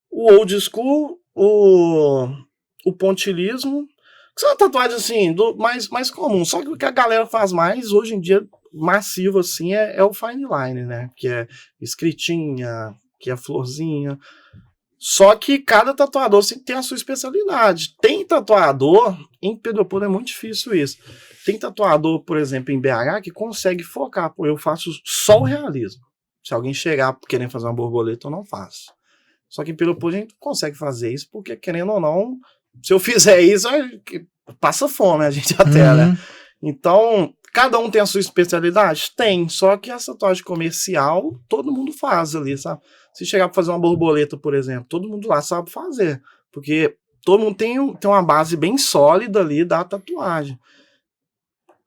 O old school, o pontilismo, que são tatuagens assim, mais comum. Só que o que a galera faz mais hoje em dia, massivo assim, é o fine line, né? Que é escritinha, que é florzinha. Só que cada tatuador tem a sua especialidade. Tem tatuador, em Pedro Leopoldo é muito difícil isso. Tem tatuador, por exemplo, em BH, que consegue focar. Pô, eu faço só o realismo. Se alguém chegar querendo fazer uma borboleta, eu não faço. Só que em Pedro Leopoldo a gente consegue fazer isso, porque querendo ou não, se eu fizer isso, passa fome a gente até, né? Então, cada um tem a sua especialidade? Tem, só que a tatuagem comercial, todo mundo faz ali, sabe? Se chegar para fazer uma borboleta, por exemplo, todo mundo lá sabe fazer, porque todo mundo tem uma base bem sólida ali da tatuagem,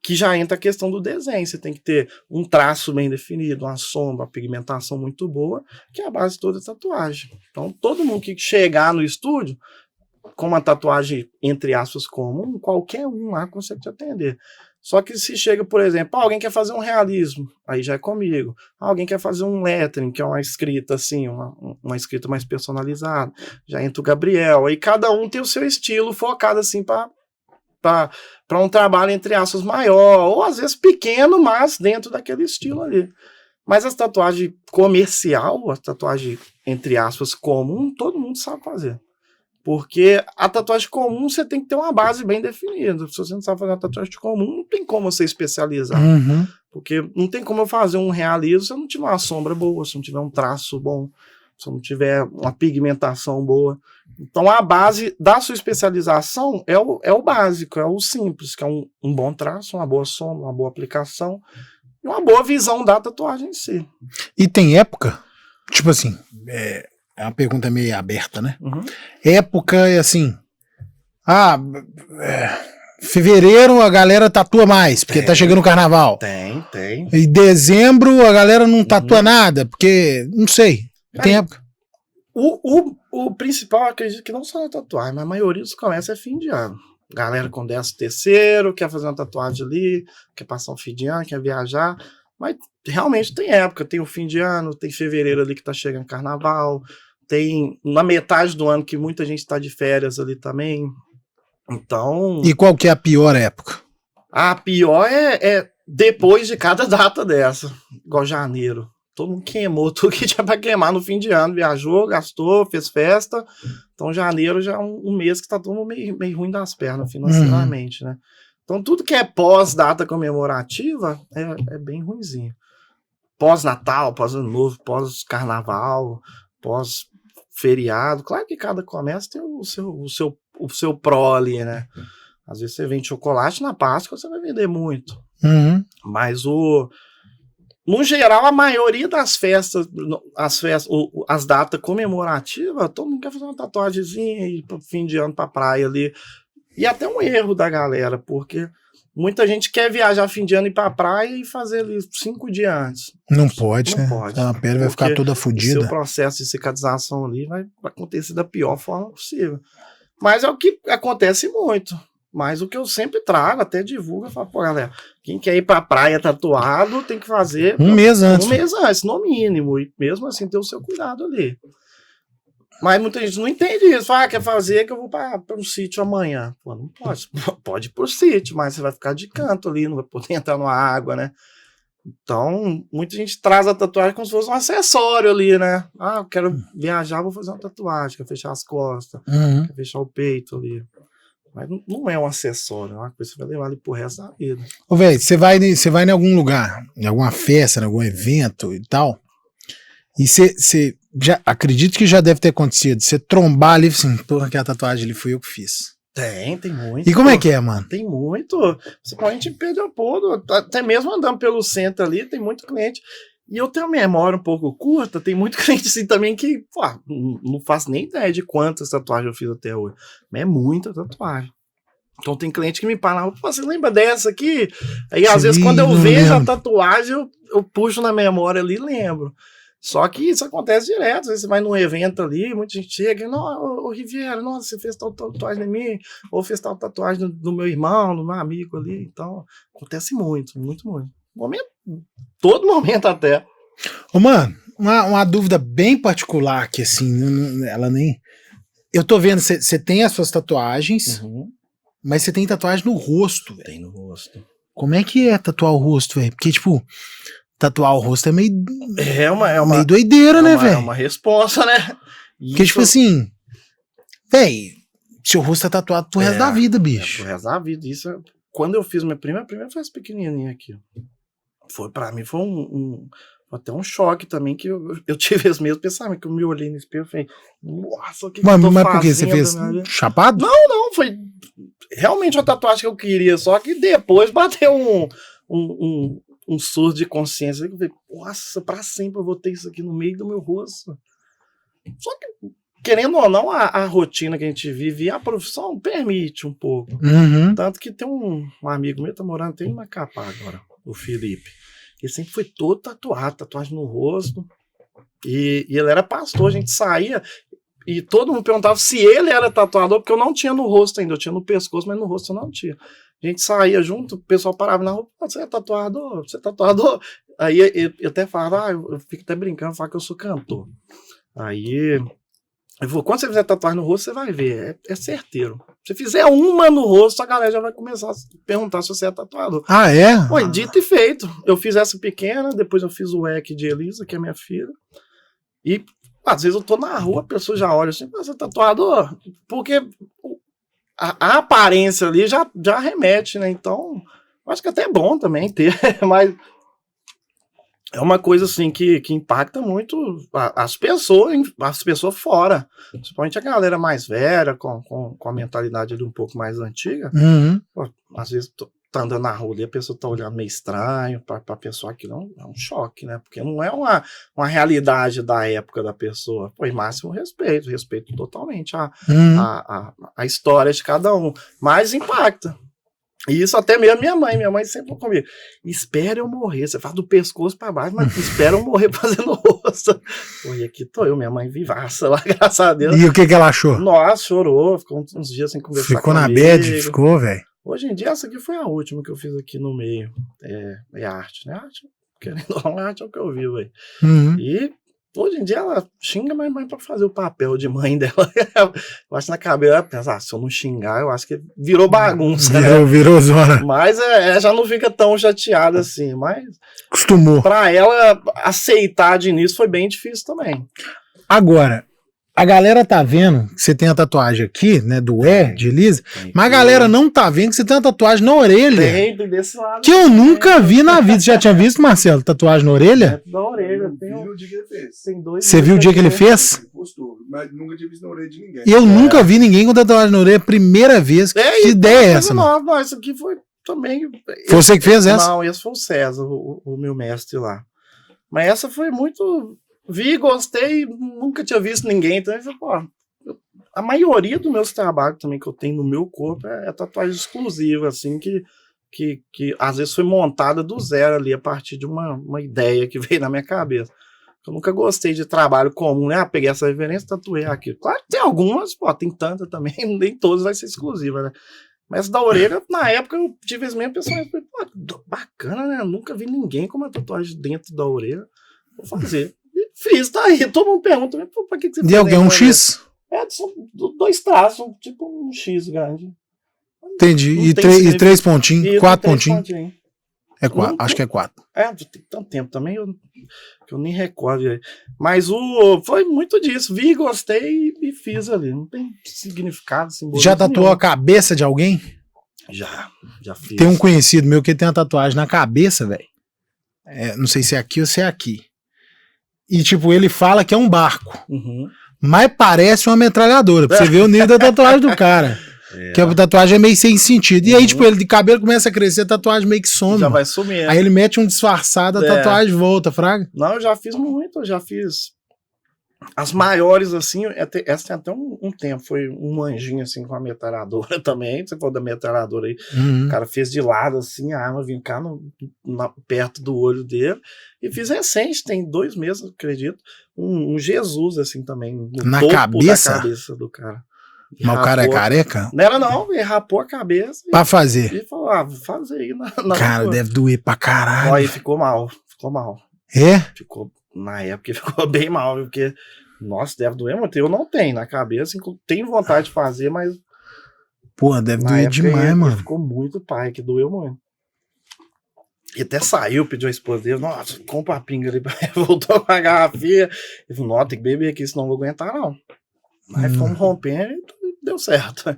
que já entra a questão do desenho. Você tem que ter um traço bem definido, uma sombra, uma pigmentação muito boa, que é a base toda da tatuagem. Então, todo mundo que chegar no estúdio com uma tatuagem, entre aspas, comum, qualquer um lá consegue te atender. Só que se chega, por exemplo, alguém quer fazer um realismo, aí já é comigo. Alguém quer fazer um lettering, que é uma escrita assim, uma escrita mais personalizada, já entra o Gabriel. Aí cada um tem o seu estilo focado assim para um trabalho, entre aspas, maior, ou às vezes pequeno, mas dentro daquele estilo ali. Mas as tatuagens comercial, a tatuagem, entre aspas, comum, todo mundo sabe fazer. Porque a tatuagem comum você tem que ter uma base bem definida. Se você não sabe fazer uma tatuagem comum, não tem como você especializar. Porque não tem como eu fazer um realismo se eu não tiver uma sombra boa, se não tiver um traço bom, se eu não tiver uma pigmentação boa. Então a base da sua especialização é o básico, é o simples, que é um bom traço, uma boa sombra, uma boa aplicação e uma boa visão da tatuagem em si. E tem época? Tipo assim, é uma pergunta meio aberta, né? Época é assim, fevereiro a galera tatua mais, porque tá chegando o carnaval. Tem. E dezembro a galera não tatua nada, porque, não sei, tem época. O principal, acredito que não só na tatuagem, mas a maioria dos comércios é fim de ano. Galera com 13º, quer fazer uma tatuagem ali, quer passar um fim de ano, quer viajar, mas realmente tem época, tem o fim de ano, tem fevereiro ali que tá chegando carnaval, tem na metade do ano que muita gente tá de férias ali também. Então... E qual que é a pior época? A pior é depois de cada data dessa, igual janeiro. todo mundo queimou tudo que tinha pra queimar no fim de ano. Viajou, gastou, fez festa. Então, janeiro já é um mês que tá todo mundo meio ruim das pernas financeiramente, né? Então, tudo que é pós-data comemorativa é bem ruinzinho. Pós-Natal, pós-Ano Novo, pós-Carnaval, pós-feriado. Claro que cada comércio tem o seu pró ali, né? Às vezes você vende chocolate na Páscoa, você vai vender muito. Mas no geral, a maioria das festas, as datas comemorativas, todo mundo quer fazer uma tatuagemzinha e ir pro fim de ano pra praia ali. E até um erro da galera, porque muita gente quer viajar fim de ano e ir pra praia e fazer ali 5 dias antes. Não pode, né? Pode. A pele vai ficar toda fodida. O seu processo de cicatrização ali vai acontecer da pior forma possível. Mas é o que acontece muito. Mas o que eu sempre trago, até divulgo, eu falo, pô, galera, quem quer ir pra praia tatuado tem que fazer um mês antes. Um mês antes, no mínimo. E mesmo assim ter o seu cuidado ali. Mas muita gente não entende isso. Fala, quer fazer que eu vou para um sítio amanhã. Pô, não pode. Pode ir pro sítio, mas você vai ficar de canto ali, não vai poder entrar na água, né? Então, muita gente traz a tatuagem como se fosse um acessório ali, né? Ah, eu quero viajar, vou fazer uma tatuagem, quero fechar as costas, quero fechar o peito ali. Mas não é um acessório, é uma coisa que você vai levar ali pro resto da vida. Ô, velho, você vai em algum lugar, em alguma festa, em algum evento e tal, e você já acredito que já deve ter acontecido, você trombar ali assim, porra, aquela tatuagem ali fui eu que fiz. Tem muito. E como é que é, mano? Tem muito. Principalmente em Pedro Leopoldo, até mesmo andando pelo centro ali, tem muito cliente. E eu tenho uma memória um pouco curta, tem muito cliente assim também que, pô, não faço nem ideia de quantas tatuagens eu fiz até hoje. Mas é muita tatuagem. Então tem cliente que me fala, pô, você lembra dessa aqui? Aí às vezes quando eu vejo a tatuagem, eu puxo na memória ali e lembro. Só que isso acontece direto. Às vezes você vai num evento ali, muita gente chega e, ô Riviera, nossa, você fez tal tatuagem em mim, ou fez tal tatuagem do meu irmão, do meu amigo ali. Então, acontece muito, muito, muito. Todo momento até. Ô, mano, uma dúvida bem particular que, assim, ela nem... Eu tô vendo, você tem as suas tatuagens, mas você tem tatuagem no rosto, velho. Tem no rosto. Como é que é tatuar o rosto, velho? Porque, tipo... Tatuar o rosto é meio meio doideira, né, velho? É uma resposta, né? Porque, tipo assim, velho, seu rosto tá tatuado pro resto da vida, bicho. Pro resto da vida. Isso, quando eu fiz minha primeira foi essa pequenininha aqui. Pra mim foi até um choque também, que eu tive esse mesmo pensamento, que eu me olhei no espelho e falei, nossa, o que eu tô fazendo? Mas por que você fez chapado? Não, foi realmente uma tatuagem que eu queria, só que depois bateu um surto de consciência. Eu falei, nossa, pra sempre eu vou ter isso aqui no meio do meu rosto. Só que, querendo ou não, a rotina que a gente vive e a profissão permite um pouco. Tanto que tem um amigo meu, tá morando até em Macapá agora, o Felipe. Ele sempre foi todo tatuado, tatuagem no rosto. E ele era pastor, a gente saía e todo mundo perguntava se ele era tatuador, porque eu não tinha no rosto ainda, eu tinha no pescoço, mas no rosto eu não tinha. A gente saía junto, o pessoal parava na rua, você é tatuador? Você é tatuador? Aí eu até falava, eu fico até brincando, falo que eu sou cantor. Aí eu vou, quando você fizer tatuagem no rosto, você vai ver, é certeiro. Se fizer uma no rosto, a galera já vai começar a perguntar se você é tatuador. Ah, é? Pô, dito e feito. Eu fiz essa pequena, depois eu fiz o EC de Elisa, que é minha filha. E às vezes eu tô na rua, a pessoa já olha assim, você é tatuador? Porque a aparência ali já remete, né? Então, acho que até é bom também ter, mas é uma coisa assim que impacta muito as pessoas fora, principalmente a galera mais velha, com a mentalidade ali um pouco mais antiga. Pô, às vezes tá andando na rua ali, a pessoa tá olhando meio estranho, pra pessoa aquilo é um choque, né? Porque não é uma realidade da época da pessoa. Pô, e máximo respeito totalmente a história de cada um, mas impacta. E isso até mesmo minha mãe sempre falou comigo, espera eu morrer, você faz do pescoço pra baixo, mas espera eu morrer fazendo rosto. Pô, e aqui tô eu, minha mãe vivaça lá, graças a Deus. E o que ela achou? Nossa, chorou, ficou uns dias sem conversar ficou comigo. Na bad, ficou, velho. Hoje em dia, essa aqui foi a última que eu fiz aqui no meio. É arte, né? Arte, querendo ou não, arte é o que eu vivo aí. E Hoje em dia ela xinga, mas pra fazer o papel de mãe dela. Eu acho que na cabeça ela pensa, se eu não xingar, eu acho que virou bagunça. Virou zona. Mas já não fica tão chateada assim. Mas acostumou. Pra ela aceitar de início foi bem difícil também. Agora, a galera tá vendo que você tem a tatuagem aqui, né, do E, de Elisa, mas a galera não tá vendo que você tem uma tatuagem na orelha. Tem desse lado. Que eu nunca vi na vida. Você já tinha visto, Marcelo, tatuagem na orelha? Na orelha. Você viu o dia que ele fez? Postou, mas nunca tinha visto na orelha de ninguém. Eu nunca vi ninguém com tatuagem na orelha. Primeira vez. Que ideia é essa, mano? Não, isso aqui foi também... Foi você que fez essa? Não, esse foi o César, o meu mestre lá. Mas essa foi muito... Vi, gostei, nunca tinha visto ninguém. Então, eu falei, pô, a maioria dos meus trabalhos também que eu tenho no meu corpo é tatuagem exclusiva, assim, que às vezes foi montada do zero ali, a partir de uma ideia que veio na minha cabeça. Eu nunca gostei de trabalho comum, né? Peguei essa referência, tatuei aqui. Claro que tem algumas, pô, tem tanta também, nem todas vai ser exclusiva, né? Mas da orelha, na época, eu tive as mesmas pessoas, pô, bacana, né? Eu nunca vi ninguém com uma tatuagem dentro da orelha. Vou fazer. E fiz, tá aí. Todo mundo pergunta, pô, pra que você fez? De alguém, um X? São 2 traços, tipo um X grande. Entendi. E 3 pontinhos, 4 pontinhos. É 4, acho que é 4. Tem tanto tempo também que eu nem recordo. Mas foi muito disso. Vi, gostei e fiz ali. Não tem significado, simbolismo. Já tatuou a cabeça de alguém? Já fiz. Tem um conhecido meu que tem uma tatuagem na cabeça, velho. Não sei se é aqui ou se é aqui. E tipo, ele fala que é um barco. Uhum. Mas parece uma metralhadora. Pra você ver o nível da tatuagem do cara. Que a tatuagem é meio sem sentido. E aí, tipo, ele de cabelo começa a crescer, a tatuagem meio que some. Já vai sumir. Aí ele mete um disfarçado, a tatuagem volta, fraga. Não, eu já fiz muito, eu já fiz as maiores, assim, essa tem até um tempo, foi um anjinho, assim, com a metralhadora também, você falou da metralhadora aí, o cara fez de lado, assim, a arma vinha cá perto do olho dele, e fiz recente, tem 2 meses, acredito, um Jesus, assim, também, no na topo cabeça? da cabeça do cara. Mas o cara é careca? Não era não, ele rapou a cabeça. Pra fazer? E falou, vou fazer aí. Cara, deve doer pra caralho. Aí ficou mal. É? Na época ficou bem mal, porque, nossa, deve doer muito. Eu não tenho na cabeça, tenho vontade de fazer, mas... Pô, deve doer demais, mano. Ficou muito pai, que doeu muito. E até saiu, pediu a esposa dele, nossa, compra a pinga ali, voltou com a garrafinha. Ele falou, não, tem que beber aqui, senão não vou aguentar, não. Aí fomos rompendo e deu certo.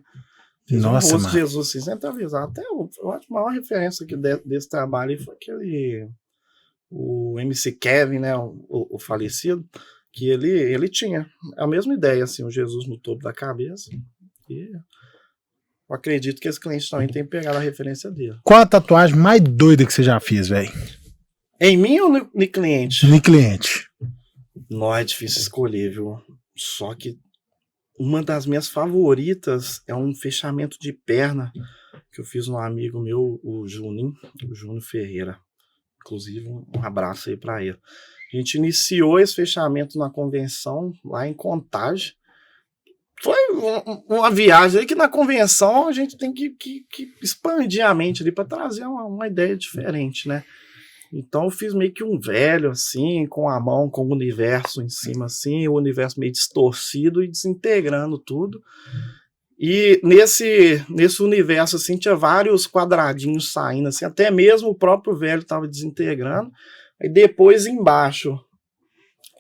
Fiz nossa, mano. Jesus assim, centralizado. Até eu acho que a maior referência aqui desse trabalho foi o MC Kevin, né, o falecido, que ele tinha a mesma ideia, assim, o Jesus no topo da cabeça. E eu acredito que esse cliente também tem pegado a referência dele. Qual a tatuagem mais doida que você já fez, velho? Em mim ou no cliente? No cliente. Não, é difícil escolher, viu? Só que uma das minhas favoritas é um fechamento de perna que eu fiz num amigo meu, o Júnior Ferreira. Inclusive, um abraço aí para ele. A gente iniciou esse fechamento na convenção lá em Contagem. Foi uma viagem aí que na convenção a gente tem que expandir a mente ali para trazer uma ideia diferente, né? Então eu fiz meio que um velho, assim, com a mão, com o universo em cima, assim, o universo meio distorcido e desintegrando tudo. E nesse universo, assim, tinha vários quadradinhos saindo, assim, até mesmo o próprio velho estava desintegrando. Aí depois embaixo,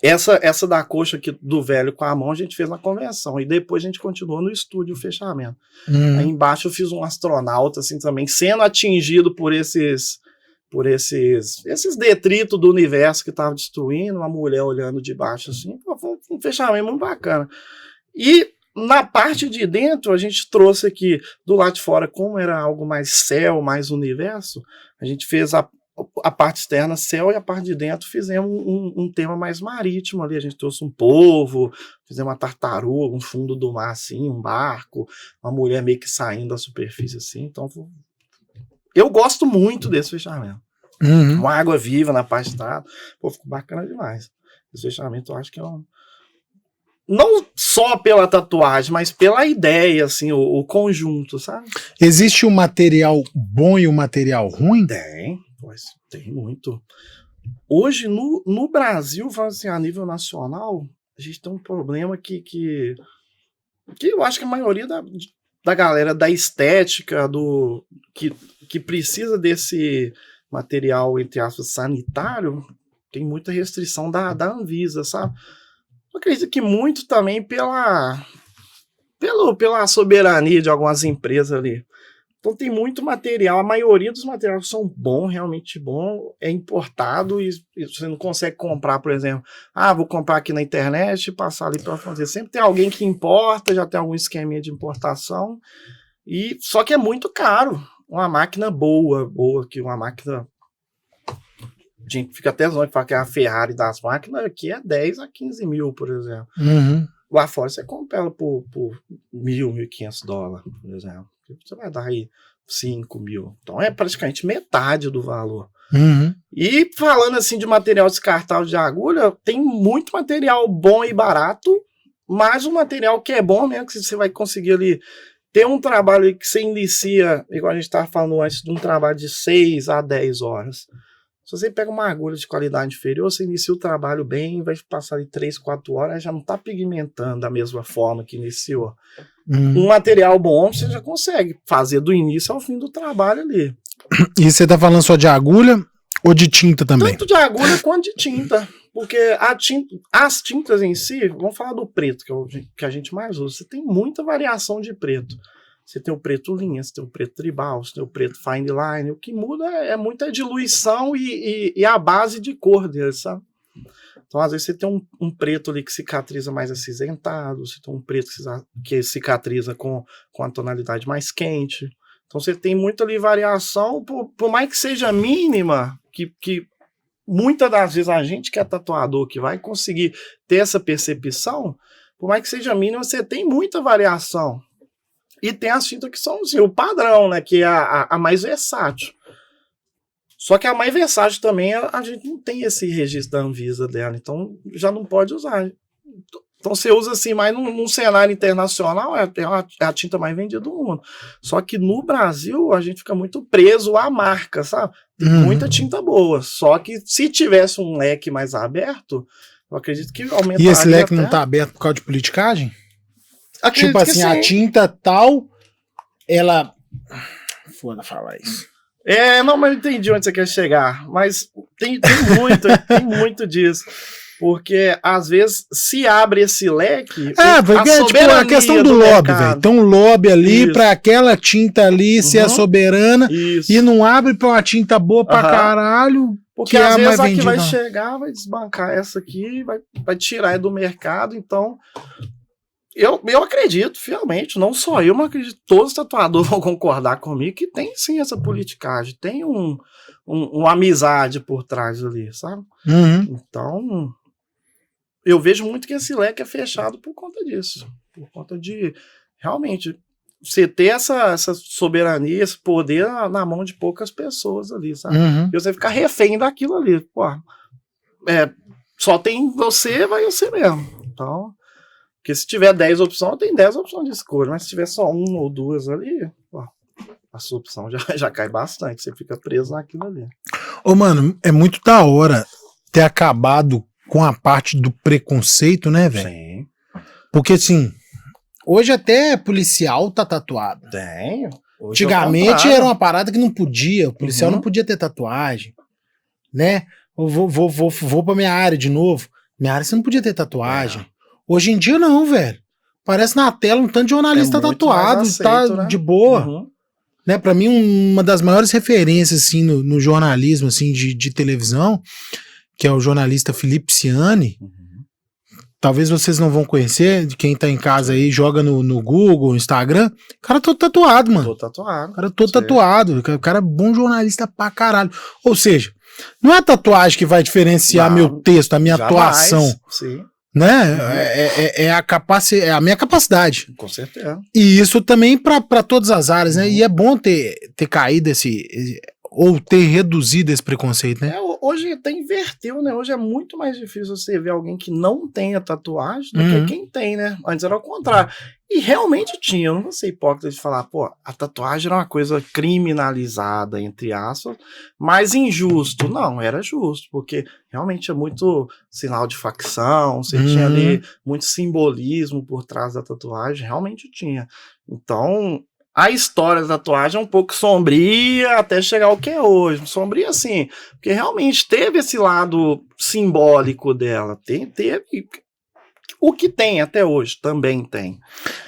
essa da coxa aqui do velho com a mão a gente fez na convenção. E depois a gente continuou no estúdio o fechamento. Aí embaixo eu fiz um astronauta, assim, também, sendo atingido por esses detritos do universo que estava destruindo, uma mulher olhando de baixo, assim, foi um fechamento muito bacana. E na parte de dentro, a gente trouxe aqui, do lado de fora, como era algo mais céu, mais universo, a gente fez a parte externa céu e a parte de dentro fizemos um tema mais marítimo ali, a gente trouxe um polvo, fizemos uma tartaruga, um fundo do mar assim, um barco, uma mulher meio que saindo da superfície assim, então eu gosto muito desse fechamento. Uma água viva na parte de trás. Pô, ficou bacana demais. Esse fechamento eu acho que é não só pela tatuagem, mas pela ideia, assim, o conjunto, sabe? Existe um material bom e um material ruim? Tem muito. Hoje, no Brasil, assim, a nível nacional, a gente tem um problema que eu acho que a maioria da galera da estética, que precisa desse material, entre aspas, sanitário, tem muita restrição da Anvisa, sabe? Eu acredito que muito também pela soberania de algumas empresas ali. Então tem muito material, a maioria dos materiais são bons, realmente bom, é importado e você não consegue comprar, por exemplo, vou comprar aqui na internet e passar ali para fazer. Sempre tem alguém que importa, já tem algum esqueminha de importação, só que é muito caro. Uma máquina boa, que uma máquina... A gente fica até zonado de falar que é a Ferrari das máquinas, aqui é 10 a 15 mil, por exemplo. Uhum. Lá fora você compra ela por $1.500, por exemplo. Você vai dar aí 5 mil. Então é praticamente metade do valor. Uhum. E falando assim de material descartável de agulha, tem muito material bom e barato, mas um material que é bom mesmo, que você vai conseguir ali ter um trabalho que você inicia, igual a gente estava falando antes, de um trabalho de 6 a 10 horas. Se você pega uma agulha de qualidade inferior, você inicia o trabalho bem, vai passar ali 3, 4 horas, já não está pigmentando da mesma forma que iniciou. Um material bom, você já consegue fazer do início ao fim do trabalho ali. E você tá falando só de agulha ou de tinta também? Tanto de agulha quanto de tinta. Porque as tintas em si, vamos falar do preto, que é o que a gente mais usa. Você tem muita variação de preto. Você tem o preto linha, você tem o preto tribal, você tem o preto fine line. O que muda é muita diluição e a base de cor dele, sabe? Então, às vezes, você tem um preto ali que cicatriza mais acinzentado, você tem um preto que cicatriza com a tonalidade mais quente. Então, você tem muita ali variação, por mais que seja mínima, que muitas das vezes a gente que é tatuador, que vai conseguir ter essa percepção, por mais que seja mínima, você tem muita variação. E tem as tintas que são assim, o padrão, né? Que é a mais versátil. Só que a mais versátil também, a gente não tem esse registro da Anvisa dela, então já não pode usar. Então você usa assim, mas num cenário internacional é a tinta mais vendida do mundo. Só que no Brasil a gente fica muito preso à marca, sabe? Tem muita tinta boa. Só que se tivesse um leque mais aberto, eu acredito que aumentaria. E esse leque não tá aberto por causa de politicagem? Acredito tipo assim, a tinta tal, ela... Foda falar isso. Não, mas eu entendi onde você quer chegar. Mas tem muito disso. Porque, às vezes, se abre esse leque... Porque a questão do lobby, velho. Tem um lobby ali pra aquela tinta ali ser a soberana e não abre pra uma tinta boa pra caralho. Porque, às vezes, a que vai chegar, vai desbancar essa aqui, vai tirar do mercado. Então... Eu acredito, fielmente, não só eu, mas acredito que todos os tatuadores vão concordar comigo que tem sim essa politicagem, tem uma amizade por trás ali, sabe? Então, eu vejo muito que esse leque é fechado por conta disso, por conta de, realmente, você ter essa soberania, esse poder na mão de poucas pessoas ali, sabe? E você ficar refém daquilo ali, pô, só tem você, vai você mesmo, então... Porque se tiver 10 opções, tem 10 opções de escolha. Mas se tiver só uma ou duas ali, a sua opção já cai bastante. Você fica preso naquilo ali. Ô, mano, é muito da hora ter acabado com a parte do preconceito, né, velho? Sim. Porque, assim, hoje até policial tá tatuado. Tem. Antigamente era uma parada que não podia. O policial não podia ter tatuagem, né? Eu vou pra minha área de novo. Minha área você não podia ter tatuagem. Hoje em dia não, velho. Parece na tela um tanto de jornalista tatuado, aceito, tá, né? De boa. Né? Pra mim, uma das maiores referências assim, no jornalismo assim, de televisão, que é o jornalista Felipe Ciani. Talvez vocês não vão conhecer, de quem tá em casa aí, joga no Google, no Instagram. O cara todo tatuado, mano. Todo tatuado. O cara todo tatuado. O cara é bom jornalista pra caralho. Ou seja, não é a tatuagem que vai diferenciar meu texto, a minha atuação. Sim. Né? É a minha capacidade. Com certeza. E isso também para todas as áreas, né? E é bom ter caído ou ter reduzido esse preconceito, né? Hoje até inverteu, né? Hoje é muito mais difícil você ver alguém que não tenha tatuagem do que quem tem, né? Antes era o contrário. E realmente tinha, eu não vou ser hipócrita de falar, pô, a tatuagem era uma coisa criminalizada, entre aspas, mas injusto. Não, era justo, porque realmente é muito sinal de facção, você tinha ali muito simbolismo por trás da tatuagem, realmente tinha. Então, a história da tatuagem é um pouco sombria até chegar ao que é hoje. Sombria, assim, porque realmente teve esse lado simbólico dela. Teve. O que tem até hoje também tem.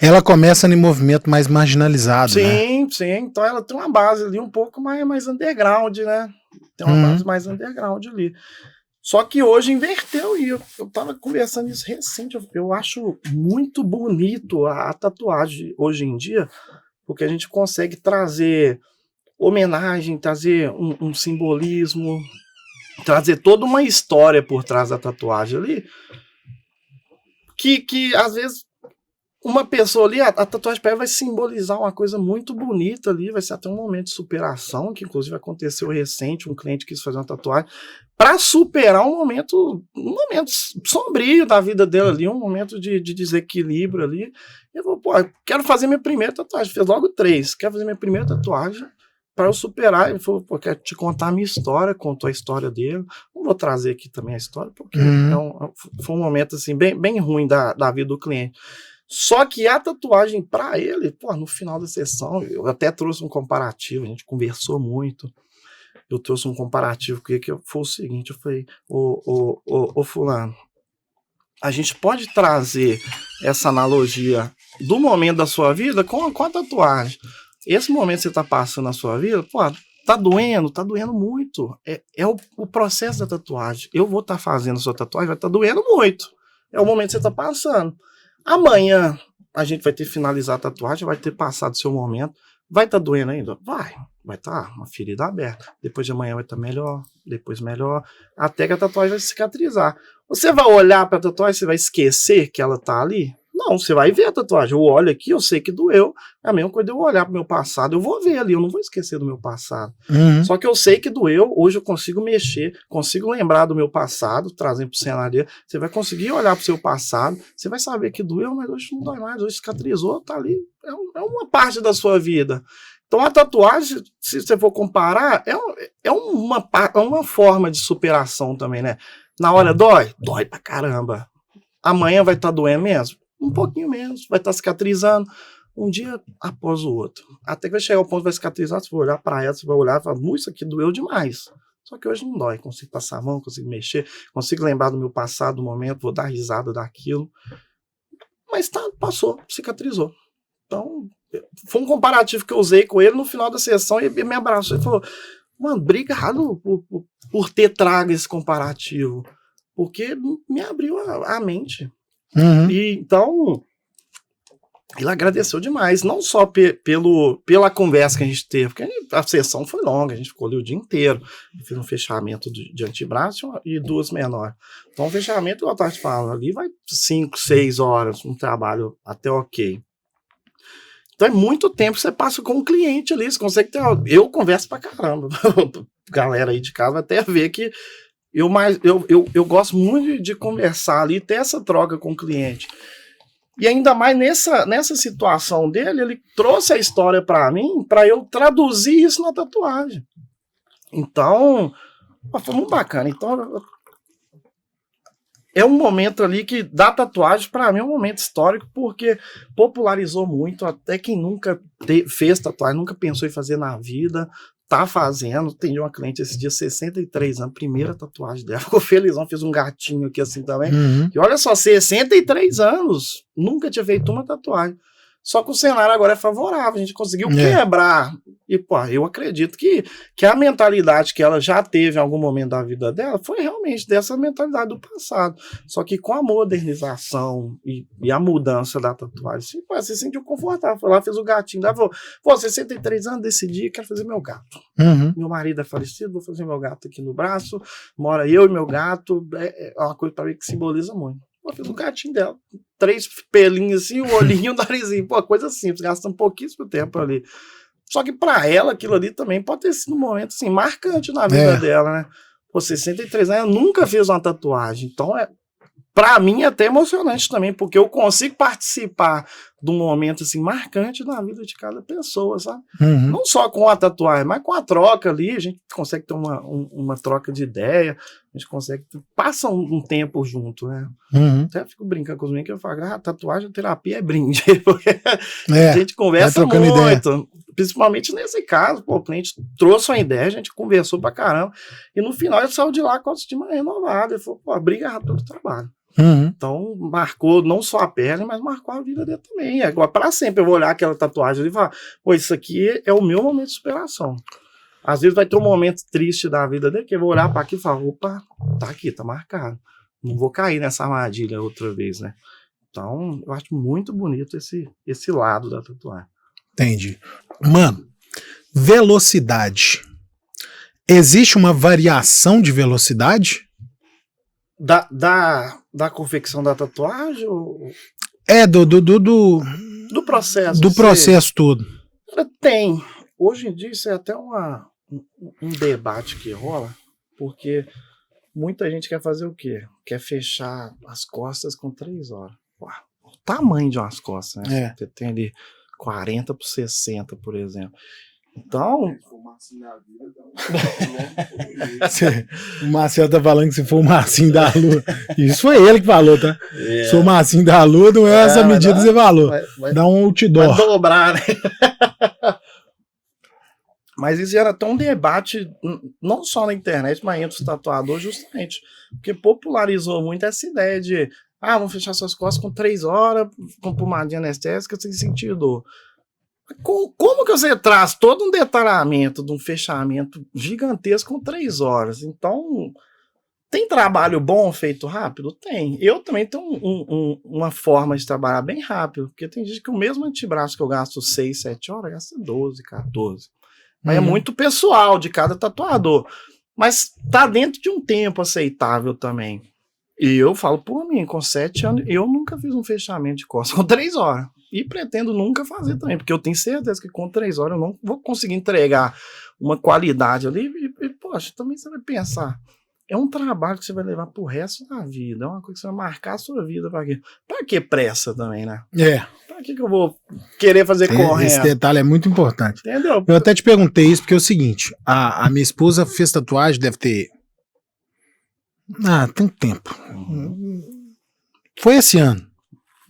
Ela começa em movimento mais marginalizado, sim, né? Sim. Então ela tem uma base ali um pouco mais underground, né? Tem uma base mais underground ali. Só que hoje inverteu e eu tava conversando isso recente. Eu acho muito bonito a tatuagem hoje em dia, porque a gente consegue trazer homenagem, trazer um simbolismo, trazer toda uma história por trás da tatuagem ali, que às vezes uma pessoa ali, a tatuagem para ela vai simbolizar uma coisa muito bonita ali, vai ser até um momento de superação, que inclusive aconteceu recente, um cliente quis fazer uma tatuagem para superar um momento sombrio da vida dele ali, um momento de desequilíbrio ali. Eu vou, pô, quero fazer minha primeira tatuagem, fez logo 3, quero fazer minha primeira tatuagem para eu superar. Ele falou, pô, quero te contar a minha história, contou a história dele, não vou trazer aqui também a história, porque foi um momento assim, bem ruim da vida do cliente. Só que a tatuagem para ele, pô, no final da sessão, eu até trouxe um comparativo, a gente conversou muito, eu trouxe um comparativo que foi o seguinte, eu falei, ô fulano, a gente pode trazer essa analogia do momento da sua vida com a tatuagem. Esse momento que você está passando na sua vida, pô, tá doendo muito. É o processo da tatuagem. Eu vou estar fazendo a sua tatuagem, vai estar doendo muito. É o momento que você está passando. Amanhã a gente vai ter finalizado a tatuagem, vai ter passado o seu momento. Vai estar doendo ainda? Vai estar uma ferida aberta. Depois de amanhã vai estar melhor, depois melhor, até que a tatuagem vai cicatrizar. Você vai olhar para a tatuagem, você vai esquecer que ela tá ali? Não, você vai ver a tatuagem. Eu olho aqui, eu sei que doeu. É a mesma coisa de eu olhar para o meu passado, eu vou ver ali, eu não vou esquecer do meu passado. Só que eu sei que doeu, hoje eu consigo mexer, consigo lembrar do meu passado, trazendo para o cenário. Você vai conseguir olhar para o seu passado, você vai saber que doeu, mas hoje não dói mais, hoje cicatrizou, tá ali. É uma parte da sua vida. Então a tatuagem, se você for comparar, é uma forma de superação também, né? Na hora dói pra caramba. Amanhã vai estar doendo mesmo? Um pouquinho menos, vai estar cicatrizando um dia após o outro. Até que vai chegar ao ponto que vai cicatrizar, você vai olhar para ela, você vai olhar e falar, isso aqui doeu demais. Só que hoje não dói, consigo passar a mão, consigo mexer, consigo lembrar do meu passado, do momento, vou dar risada daquilo. Mas passou, cicatrizou. Então, foi um comparativo que eu usei com ele no final da sessão e ele me abraçou e falou, mano, obrigado por ter trago esse comparativo, porque me abriu a mente. E então ele agradeceu demais, não só pela conversa que a gente teve, porque a sessão foi longa, a gente ficou ali o dia inteiro, fez um fechamento de antebraço e 2 menores. Então o fechamento, igual eu estava te falando, ali vai 5, 6 horas, um trabalho até ok. Então é muito tempo que você passa com o cliente ali, você consegue ter... Eu converso pra caramba, galera aí de casa vai até ver que eu gosto muito de conversar ali, ter essa troca com o cliente. E ainda mais nessa situação dele, ele trouxe a história para mim, para eu traduzir isso na tatuagem. Então, foi muito bacana. Então, é um momento ali que da tatuagem, para mim, é um momento histórico, porque popularizou muito, até quem nunca fez tatuagem, nunca pensou em fazer na vida, tá fazendo. Tem uma cliente esse dia, 63 anos, primeira tatuagem dela, ficou felizão, fez um gatinho aqui assim também, e olha só, 63 anos, nunca tinha feito uma tatuagem, só que o cenário agora é favorável, a gente conseguiu quebrar, e pô, eu acredito que a mentalidade que ela já teve em algum momento da vida dela, foi realmente dessa mentalidade do passado, só que com a modernização e a mudança da tatuagem, pô, você se sentiu confortável, foi lá, fez o gatinho, daí falou, pô, 63 anos, decidi, quero fazer meu gato, meu marido é falecido, vou fazer meu gato aqui no braço, mora eu e meu gato, é uma coisa para mim que simboliza muito. Pô, fiz o gatinho dela, 3 pelinhos assim, o olhinho, o narizinho, pô, coisa simples, gasta um pouquíssimo tempo ali. Só que pra ela, aquilo ali também pode ter sido um momento, assim, marcante na vida dela, né? Pô, 63 anos, ela nunca fez uma tatuagem. Então, pra mim é até emocionante também, porque eu consigo participar de um momento, assim, marcante na vida de cada pessoa, sabe? Uhum. Não só com a tatuagem, mas com a troca ali, a gente consegue ter uma troca de ideia, a gente consegue, passa um tempo junto, né? Uhum. Até fico brincando com os meninos que eu falo, tatuagem, terapia é brinde, porque a gente conversa muito, ideia. Principalmente nesse caso, pô, o cliente trouxe uma ideia, a gente conversou pra caramba, e no final ele saiu de lá com a autoestima renovada, ele falou, pô, obrigado pelo trabalho. Uhum. Então, marcou não só a pele, mas marcou a vida dele também. Agora, para sempre, eu vou olhar aquela tatuagem e falar, pô, isso aqui é o meu momento de superação. Às vezes vai ter um momento triste da vida dele, que eu vou olhar para aqui e falar, opa, tá aqui, tá marcado. Não vou cair nessa armadilha outra vez, né? Então, eu acho muito bonito esse lado da tatuagem. Entendi. Mano, velocidade. Existe uma variação de velocidade? Da confecção da tatuagem? Ou... Do processo. Do processo todo. Tem. Hoje em dia isso é até um debate que rola, porque muita gente quer fazer o quê? Quer fechar as costas com 3 horas. Uau, o tamanho de umas costas, né? Você tem ali 40 por 60, por exemplo. Então... O Marcelo tá falando que se for o Marcinho da Lua. Isso foi ele que falou, tá? Se for o Marcinho da Lua, não é essa medida que você falou. Dá um outdoor. Vai dobrar, né? Mas isso era tão debate, não só na internet, mas entre os tatuadores, justamente. Porque popularizou muito essa ideia de vamos fechar suas costas com 3 horas, com pomadinha anestésica, sem sentir dor. Como que você traz todo um detalhamento de um fechamento gigantesco com 3 horas? Então, tem trabalho bom feito rápido? Tem. Eu também tenho uma forma de trabalhar bem rápido, porque tem gente que o mesmo antebraço que eu gasto 6, 7 horas, gasta 12, 14. Mas é muito pessoal de cada tatuador. Mas tá dentro de um tempo aceitável também. E eu falo por mim, com 7 anos, eu nunca fiz um fechamento de costas com 3 horas. E pretendo nunca fazer também, porque eu tenho certeza que com 3 horas eu não vou conseguir entregar uma qualidade ali. E poxa, também você vai pensar, é um trabalho que você vai levar pro resto da vida, é uma coisa que você vai marcar a sua vida. Pra que pressa também, né? Pra que eu vou querer fazer correndo? Esse detalhe é muito importante. Entendeu? Eu até te perguntei isso, porque é o seguinte, a minha esposa fez tatuagem, deve ter... tem tempo. Foi esse ano.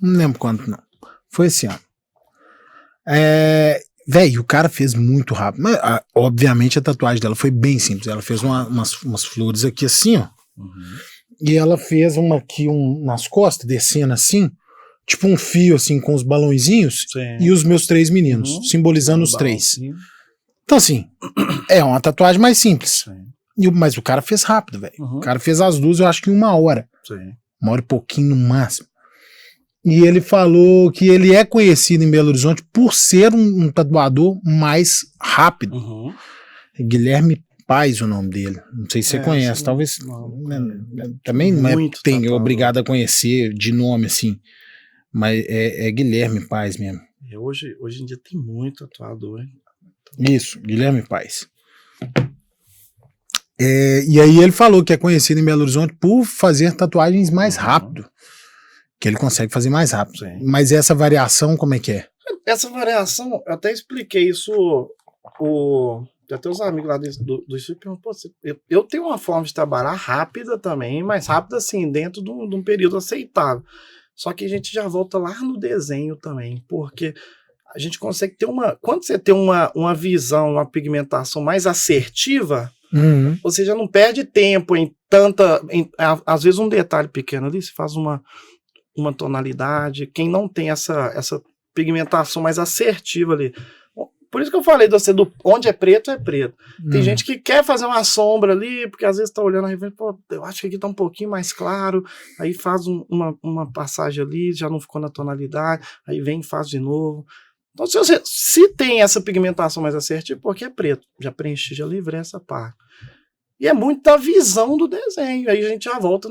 Não lembro quanto, não. Foi esse ano. Velho, o cara fez muito rápido. Mas, obviamente, a tatuagem dela foi bem simples. Ela fez umas flores aqui assim, ó. E ela fez uma aqui nas costas, descendo assim, tipo um fio assim, com os balãozinhos. Sim. E os meus 3 meninos, simbolizando os 3. Então, assim, é uma tatuagem mais simples. Mas o cara fez rápido, velho. O cara fez as 2, eu acho que em 1 hora. 1 hora e pouquinho no máximo. E ele falou que ele é conhecido em Belo Horizonte por ser um tatuador mais rápido. Guilherme Paz, o nome dele. Não sei se você conhece, talvez. Também não é obrigado a conhecer de nome assim. Mas é Guilherme Paz mesmo. Hoje em dia tem muito tatuador, hein? Isso, Guilherme Paz. E aí ele falou que é conhecido em Belo Horizonte por fazer tatuagens mais rápido. Que ele consegue fazer mais rápido. Mas essa variação, como é que é? Essa variação, eu até expliquei isso. Até os amigos lá do estúdio perguntam, eu tenho uma forma de trabalhar rápida também, mas rápida assim, dentro de um período aceitável. Só que a gente já volta lá no desenho também, porque a gente consegue ter quando você tem uma visão, uma pigmentação mais assertiva, você já não perde tempo às vezes um detalhe pequeno ali, você faz uma tonalidade, quem não tem essa pigmentação mais assertiva ali. Por isso que eu falei de você, onde é preto, é preto. Tem gente que quer fazer uma sombra ali, porque às vezes tá olhando aí, pô, eu acho que aqui tá um pouquinho mais claro, aí faz uma passagem ali, já não ficou na tonalidade, aí vem e faz de novo. Então, se tem essa pigmentação mais assertiva, porque é preto, já preenchi, já livrei essa parte. E é muito da visão do desenho. Aí a gente já volta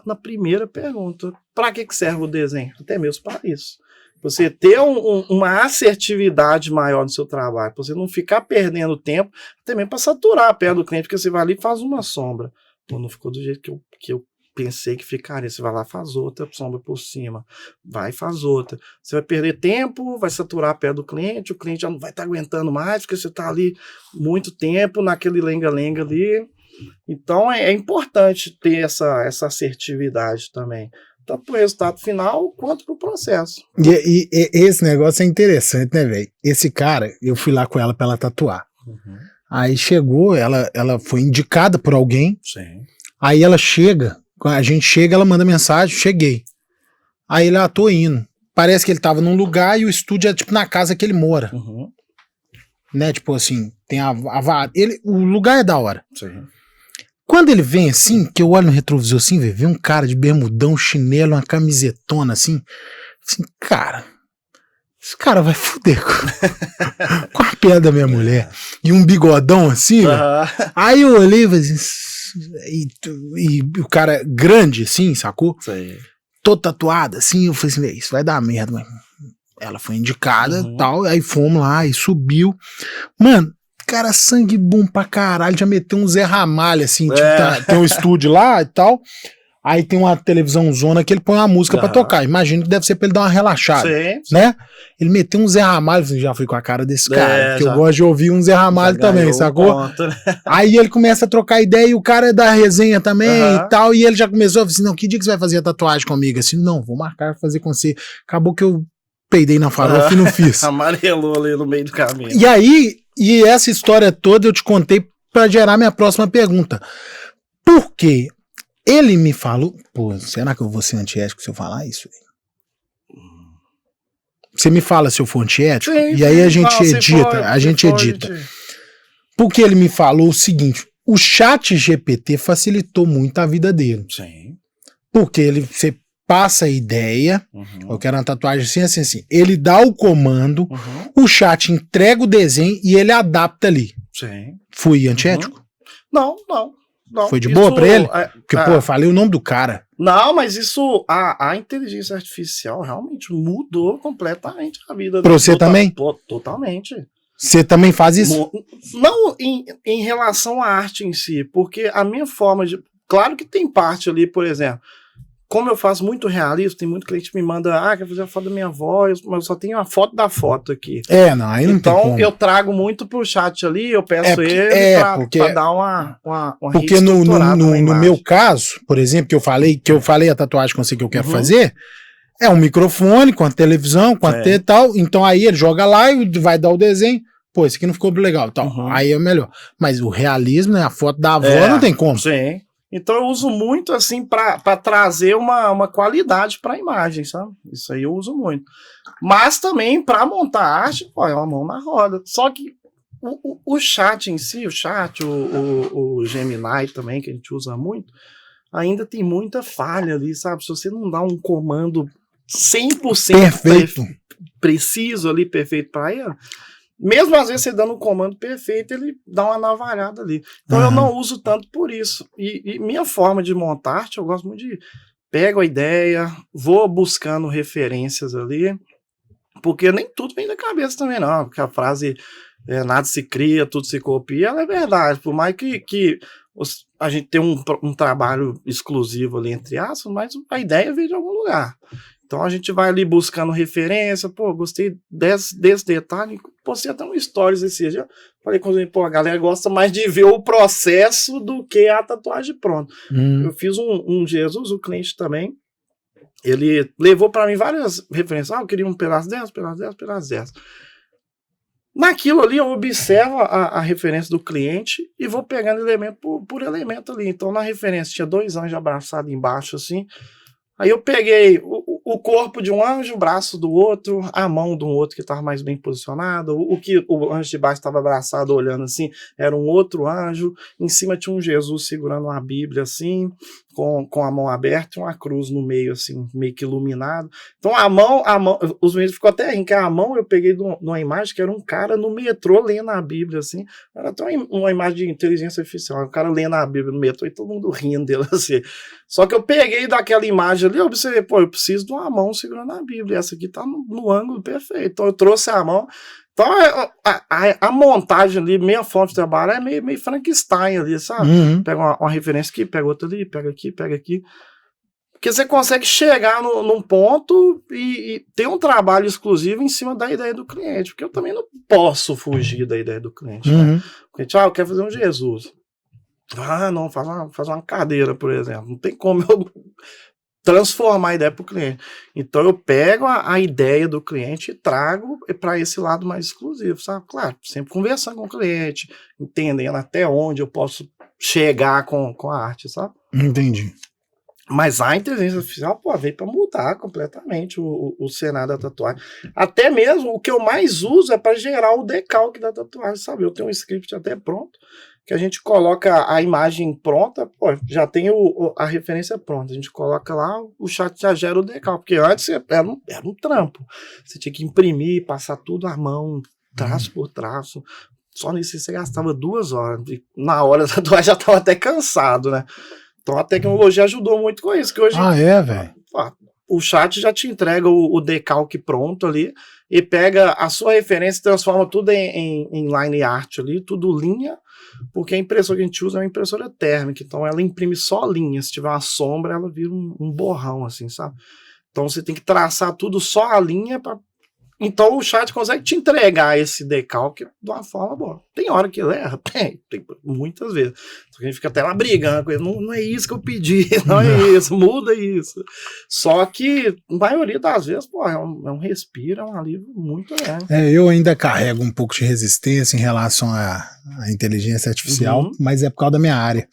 na primeira pergunta. Para que serve o desenho? Até mesmo para isso. Você ter uma assertividade maior no seu trabalho, pra você não ficar perdendo tempo, também para saturar a perna do cliente, porque você vai ali e faz uma sombra. Pô, não ficou do jeito que eu pensei que ficaria. Você vai lá, faz outra sombra por cima, vai e faz outra. Você vai perder tempo, vai saturar a perna do cliente, o cliente já não vai estar aguentando mais, porque você está ali muito tempo naquele lenga-lenga ali. Então é importante ter essa assertividade também, tanto para o resultado final quanto para o processo. E esse negócio é interessante, né, velho? Esse cara, eu fui lá com ela para ela tatuar. Uhum. Aí chegou, ela foi indicada por alguém. Sim. Aí ela chega, a gente chega, ela manda mensagem, cheguei. Aí ele, tô indo. Parece que ele tava num lugar e o estúdio é tipo na casa que ele mora. Uhum. Né, tipo assim, tem o lugar é da hora. Sim. Quando ele vem assim, que eu olho no retrovisor assim, vê um cara de bermudão, chinelo, uma camisetona assim cara, esse cara vai foder com a perna da minha mulher. E um bigodão assim, Aí eu olhei e falei assim, e o cara grande assim, sacou? Sim. Todo tatuado assim, eu falei assim, isso vai dar merda, mas ela foi indicada e tal, aí fomos lá e subiu. Mano, cara, sangue bom pra caralho, já meteu um Zé Ramalho, assim, tipo, tem um estúdio lá e tal, aí tem uma televisão zona que ele põe uma música pra tocar, imagino que deve ser pra ele dar uma relaxada, né? Ele meteu um Zé Ramalho, já fui com a cara desse cara, porque eu gosto de ouvir um Zé Ramalho também, sacou? Aí ele começa a trocar ideia e o cara é da resenha também e tal, e ele já começou a falar assim, não, que dia que você vai fazer a tatuagem comigo? Assim, não, vou marcar pra fazer com você. Acabou que eu peidei na farofa e não fiz. Amarelou ali no meio do caminho. E aí, essa história toda eu te contei para gerar minha próxima pergunta. Por quê? Ele me falou... Pô, será que eu vou ser antiético se eu falar isso? Você me fala se eu for antiético? Sim, e aí a gente edita. Porque ele me falou o seguinte, o ChatGPT facilitou muito a vida dele. Sim. Porque você passa a ideia, eu quero uma tatuagem assim. Ele dá o comando, o chat entrega o desenho e ele adapta ali. Sim. Fui antiético? Não. Foi de boa pra ele? Porque, eu falei o nome do cara. Não, mas isso, a inteligência artificial realmente mudou completamente a vida pra você também? Totalmente. Você também faz isso? Não em relação à arte em si, porque a minha forma de... Claro que tem parte ali, por exemplo... Como eu faço muito realismo, tem muito cliente que me manda, quer fazer a foto da minha avó, mas eu só tenho a foto da foto aqui. Não, aí não tem como. Então eu trago muito pro chat ali, eu peço ele pra dar uma porque no meu caso, por exemplo, que eu falei a tatuagem com você que eu quero fazer, é um microfone com a televisão, com a T e tal, então aí ele joga lá e vai dar o desenho, pô, esse aqui não ficou legal, tal. Aí é melhor. Mas o realismo, né, a foto da avó não tem como. Sim. Então eu uso muito assim para trazer uma qualidade para a imagem, sabe? Isso aí eu uso muito. Mas também para montar arte, é uma mão na roda. Só que o chat em si, o Gemini também, que a gente usa muito, ainda tem muita falha ali, sabe? Se você não dá um comando 100% preciso ali, perfeito para ele, mesmo às vezes você dando um comando perfeito, ele dá uma navalhada ali. Então eu não uso tanto por isso. E minha forma de montar arte, eu gosto muito de... Pego a ideia, vou buscando referências ali, porque nem tudo vem da cabeça também não, porque a frase nada se cria, tudo se copia, ela é verdade. Por mais que a gente tenha um trabalho exclusivo ali, entre aspas, mas a ideia veio de algum lugar. Então a gente vai ali buscando referência, gostei desse detalhe, postei até um stories esse dia, falei com ele, a galera gosta mais de ver o processo do que a tatuagem pronta. Eu fiz um Jesus, o cliente também, ele levou para mim várias referências, eu queria um pedaço dessa, pedaço dessa. Naquilo ali eu observo a referência do cliente e vou pegando elemento por elemento ali. Então na referência tinha 2 anjos abraçados embaixo assim, aí eu peguei o corpo de um anjo, o braço do outro, a mão de um outro que estava mais bem posicionado, o anjo de baixo estava abraçado olhando assim, era um outro anjo, em cima tinha um Jesus segurando uma Bíblia assim, com a mão aberta e uma cruz no meio assim, meio que iluminado. Então a mão, os meninos ficou até rindo, que a mão eu peguei de uma imagem que era um cara no metrô lendo a Bíblia assim, era até uma imagem de inteligência artificial, um cara lendo a Bíblia no metrô e todo mundo rindo dele assim. Só que eu peguei daquela imagem ali, eu observei, eu preciso de com a mão segurando a Bíblia. Essa aqui tá no ângulo perfeito. Então eu trouxe a mão. Então a montagem ali, minha fonte de trabalho é meio Frankenstein ali, sabe? Pega uma referência aqui, pega outra ali, pega aqui, pega aqui. Porque você consegue chegar num ponto e ter um trabalho exclusivo em cima da ideia do cliente. Porque eu também não posso fugir da ideia do cliente. Né? Porque, eu quero fazer um Jesus. Não, faz uma cadeira, por exemplo. Não tem como eu transformar a ideia para o cliente. Então eu pego a ideia do cliente e trago para esse lado mais exclusivo, sabe? Claro, sempre conversando com o cliente, entendendo até onde eu posso chegar com a arte, sabe? Entendi. Mas a inteligência artificial, veio para mudar completamente o cenário da tatuagem. Até mesmo o que eu mais uso é para gerar o decalque da tatuagem, sabe? Eu tenho um script até pronto, que a gente coloca a imagem pronta, já tem a referência pronta. A gente coloca lá, o chat já gera o decalque. Porque antes era um trampo. Você tinha que imprimir, passar tudo à mão, traço por traço. Só nisso você gastava 2 horas. E na hora da tatuagem já estava até cansado, né? Então a tecnologia ajudou muito com isso. Que hoje, velho? O chat já te entrega o decalque pronto ali e pega a sua referência e transforma tudo em line art ali, tudo linha, porque a impressora que a gente usa é uma impressora térmica, então ela imprime só linha. Se tiver uma sombra, ela vira um borrão, assim, sabe? Então você tem que traçar tudo só a linha para. Então o chat consegue te entregar esse decalque de uma forma boa. Tem hora que ele erra? Tem muitas vezes. A gente fica até lá brigando com ele. Não é isso que eu pedi, não é isso, muda isso. Só que, na maioria das vezes, é um respiro, é um alívio muito grande. Eu ainda carrego um pouco de resistência em relação à inteligência artificial, mas é por causa da minha área.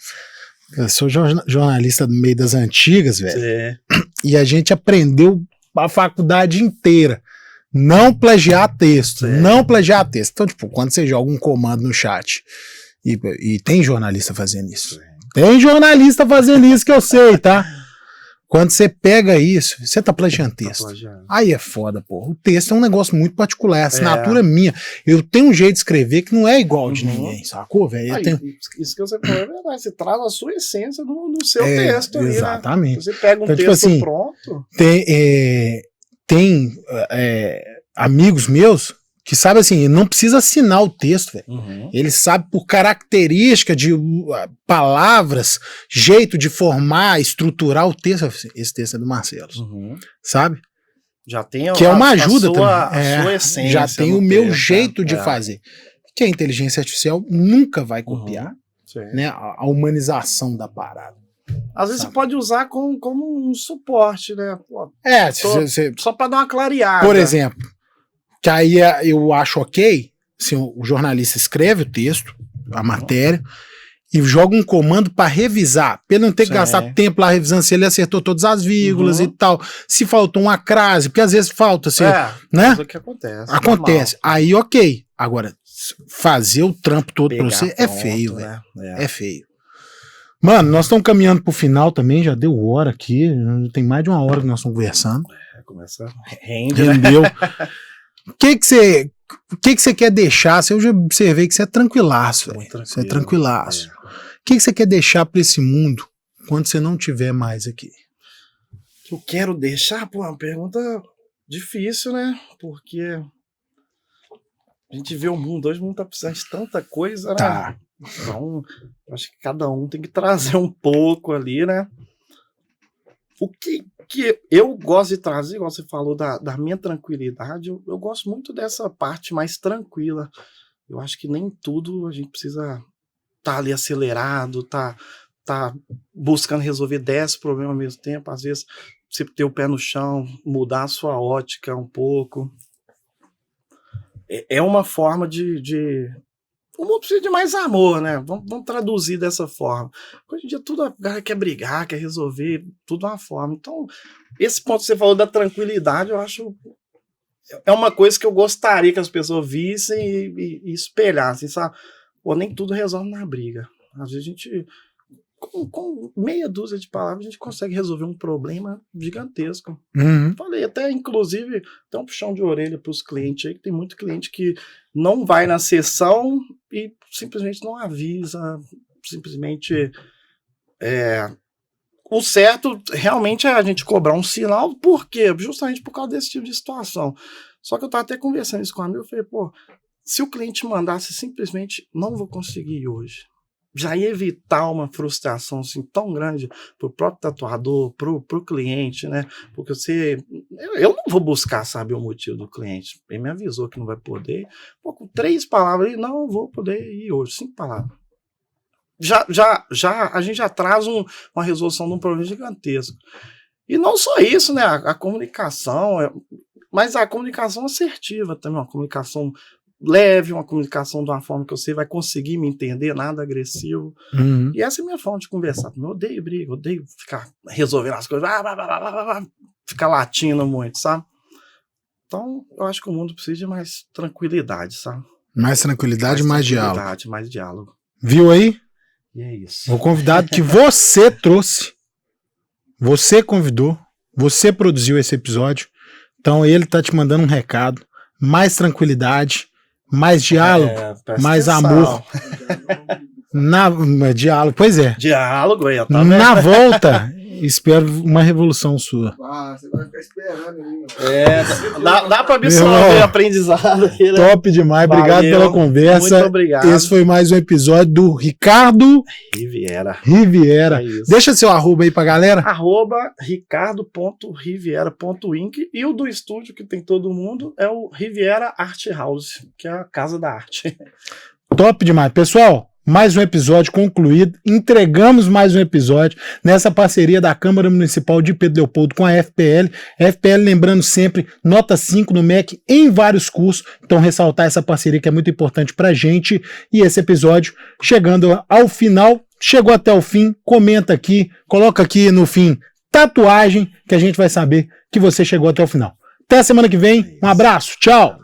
Eu sou jornalista do meio das antigas, velho. E a gente aprendeu a faculdade inteira. Não plagiar texto, não plagiar texto. Então, tipo, quando você joga um comando no chat, e tem jornalista fazendo isso. Tem jornalista fazendo isso que eu sei, tá? Quando você pega isso, você tá plagiando texto. Aí é foda, porra. O texto é um negócio muito particular, a assinatura é minha. Eu tenho um jeito de escrever que não é igual de ninguém, sacou, velho? Isso que você falou é verdade. Você traz a sua essência no seu texto ali, exatamente. Né? Você pega um então, texto tipo assim, pronto. Tem amigos meus que sabem assim, não precisa assinar o texto, velho. Ele sabe por característica de palavras, jeito de formar, estruturar o texto. Esse texto é do Marcelo, sabe? Já tem que é uma ajuda também. A sua essência. Já tem o meu jeito de fazer. Que a inteligência artificial nunca vai copiar, né? A humanização da parada. Às vezes você pode usar como um suporte, né? Só para dar uma clareada. Por exemplo, que aí eu acho ok, assim, o jornalista escreve o texto, a matéria, e joga um comando para revisar, para ele não ter que gastar tempo lá revisando se ele acertou todas as vírgulas e tal, se faltou uma crase, porque às vezes falta, assim, né? Isso que acontece. Acontece. Aí ok. Agora, fazer o trampo todo para você é feio, velho. É feio. Mano, nós estamos caminhando pro final também, já deu hora aqui, tem mais de 1 hora que nós estamos conversando. Começa rendeu. O que você quer deixar? Eu já observei que você é tranquilaço, velho. Você é tranquilaço. O que você quer deixar para esse mundo quando você não tiver mais aqui? Eu quero deixar, uma pergunta difícil, né? Porque a gente vê o mundo hoje, o mundo tá precisando de tanta coisa, né? Tá. Então, acho que cada um tem que trazer um pouco ali, né? O que eu gosto de trazer, igual você falou, da minha tranquilidade, eu gosto muito dessa parte mais tranquila. Eu acho que nem tudo a gente precisa estar ali acelerado, tá buscando resolver 10 problemas ao mesmo tempo. Às vezes, você ter o pé no chão, mudar a sua ótica um pouco. É uma forma o mundo precisa de mais amor, né? Vamos traduzir dessa forma. Hoje em dia tudo a galera quer brigar, quer resolver, tudo uma forma. Então, esse ponto que você falou da tranquilidade, eu acho é uma coisa que eu gostaria que as pessoas vissem e espelhassem, sabe? Nem tudo resolve na briga. Às vezes a gente, com meia dúzia de palavras, a gente consegue resolver um problema gigantesco. Falei, até inclusive, tem um puxão de orelha para os clientes aí, que tem muito cliente que não vai na sessão e simplesmente não avisa, simplesmente o certo realmente é a gente cobrar um sinal, por quê? Justamente por causa desse tipo de situação. Só que eu estava até conversando isso com a amigo, eu falei, pô, se o cliente mandasse simplesmente, não vou conseguir hoje, já ia evitar uma frustração assim, tão grande para o próprio tatuador, para o cliente, né? Porque eu não vou buscar saber o motivo do cliente. Ele me avisou que não vai poder. Pô, com 3 palavras, ele, não vou poder ir hoje, 5 palavras. A gente já traz uma resolução de um problema gigantesco. E não só isso, né? A comunicação, mas a comunicação assertiva também, uma comunicação leve, uma comunicação de uma forma que você vai conseguir me entender, nada agressivo. Uhum. E essa é a minha forma de conversar. Eu odeio briga, odeio ficar resolvendo as coisas, ficar latindo muito, sabe? Então, eu acho que o mundo precisa de mais tranquilidade, sabe? Mais tranquilidade, mais diálogo. Mais diálogo. Viu aí? E é isso. O convidado que você trouxe, você convidou, você produziu esse episódio, então ele tá te mandando um recado, mais tranquilidade, mais diálogo, mais amor. Diálogo, pois é. Diálogo aí, tá na volta, espero uma revolução sua. Você vai ficar esperando aí, dá pra absorver aprendizado aqui, né? Top demais, obrigado pela conversa. Muito obrigado. Esse foi mais um episódio do Ricardo Riviera. É Deixa seu arroba aí pra galera. @ricardo.riviera.inc e o do estúdio que tem todo mundo é o Riviera Art House, que é a casa da arte. Top demais. Pessoal, mais um episódio concluído, entregamos mais um episódio nessa parceria da Câmara Municipal de Pedro Leopoldo com a FPL. FPL, lembrando sempre, nota 5 no MEC em vários cursos, então ressaltar essa parceria que é muito importante pra gente. E esse episódio chegando ao final, chegou até o fim, comenta aqui, coloca aqui no fim tatuagem, que a gente vai saber que você chegou até o final. Até a semana que vem, um abraço, tchau!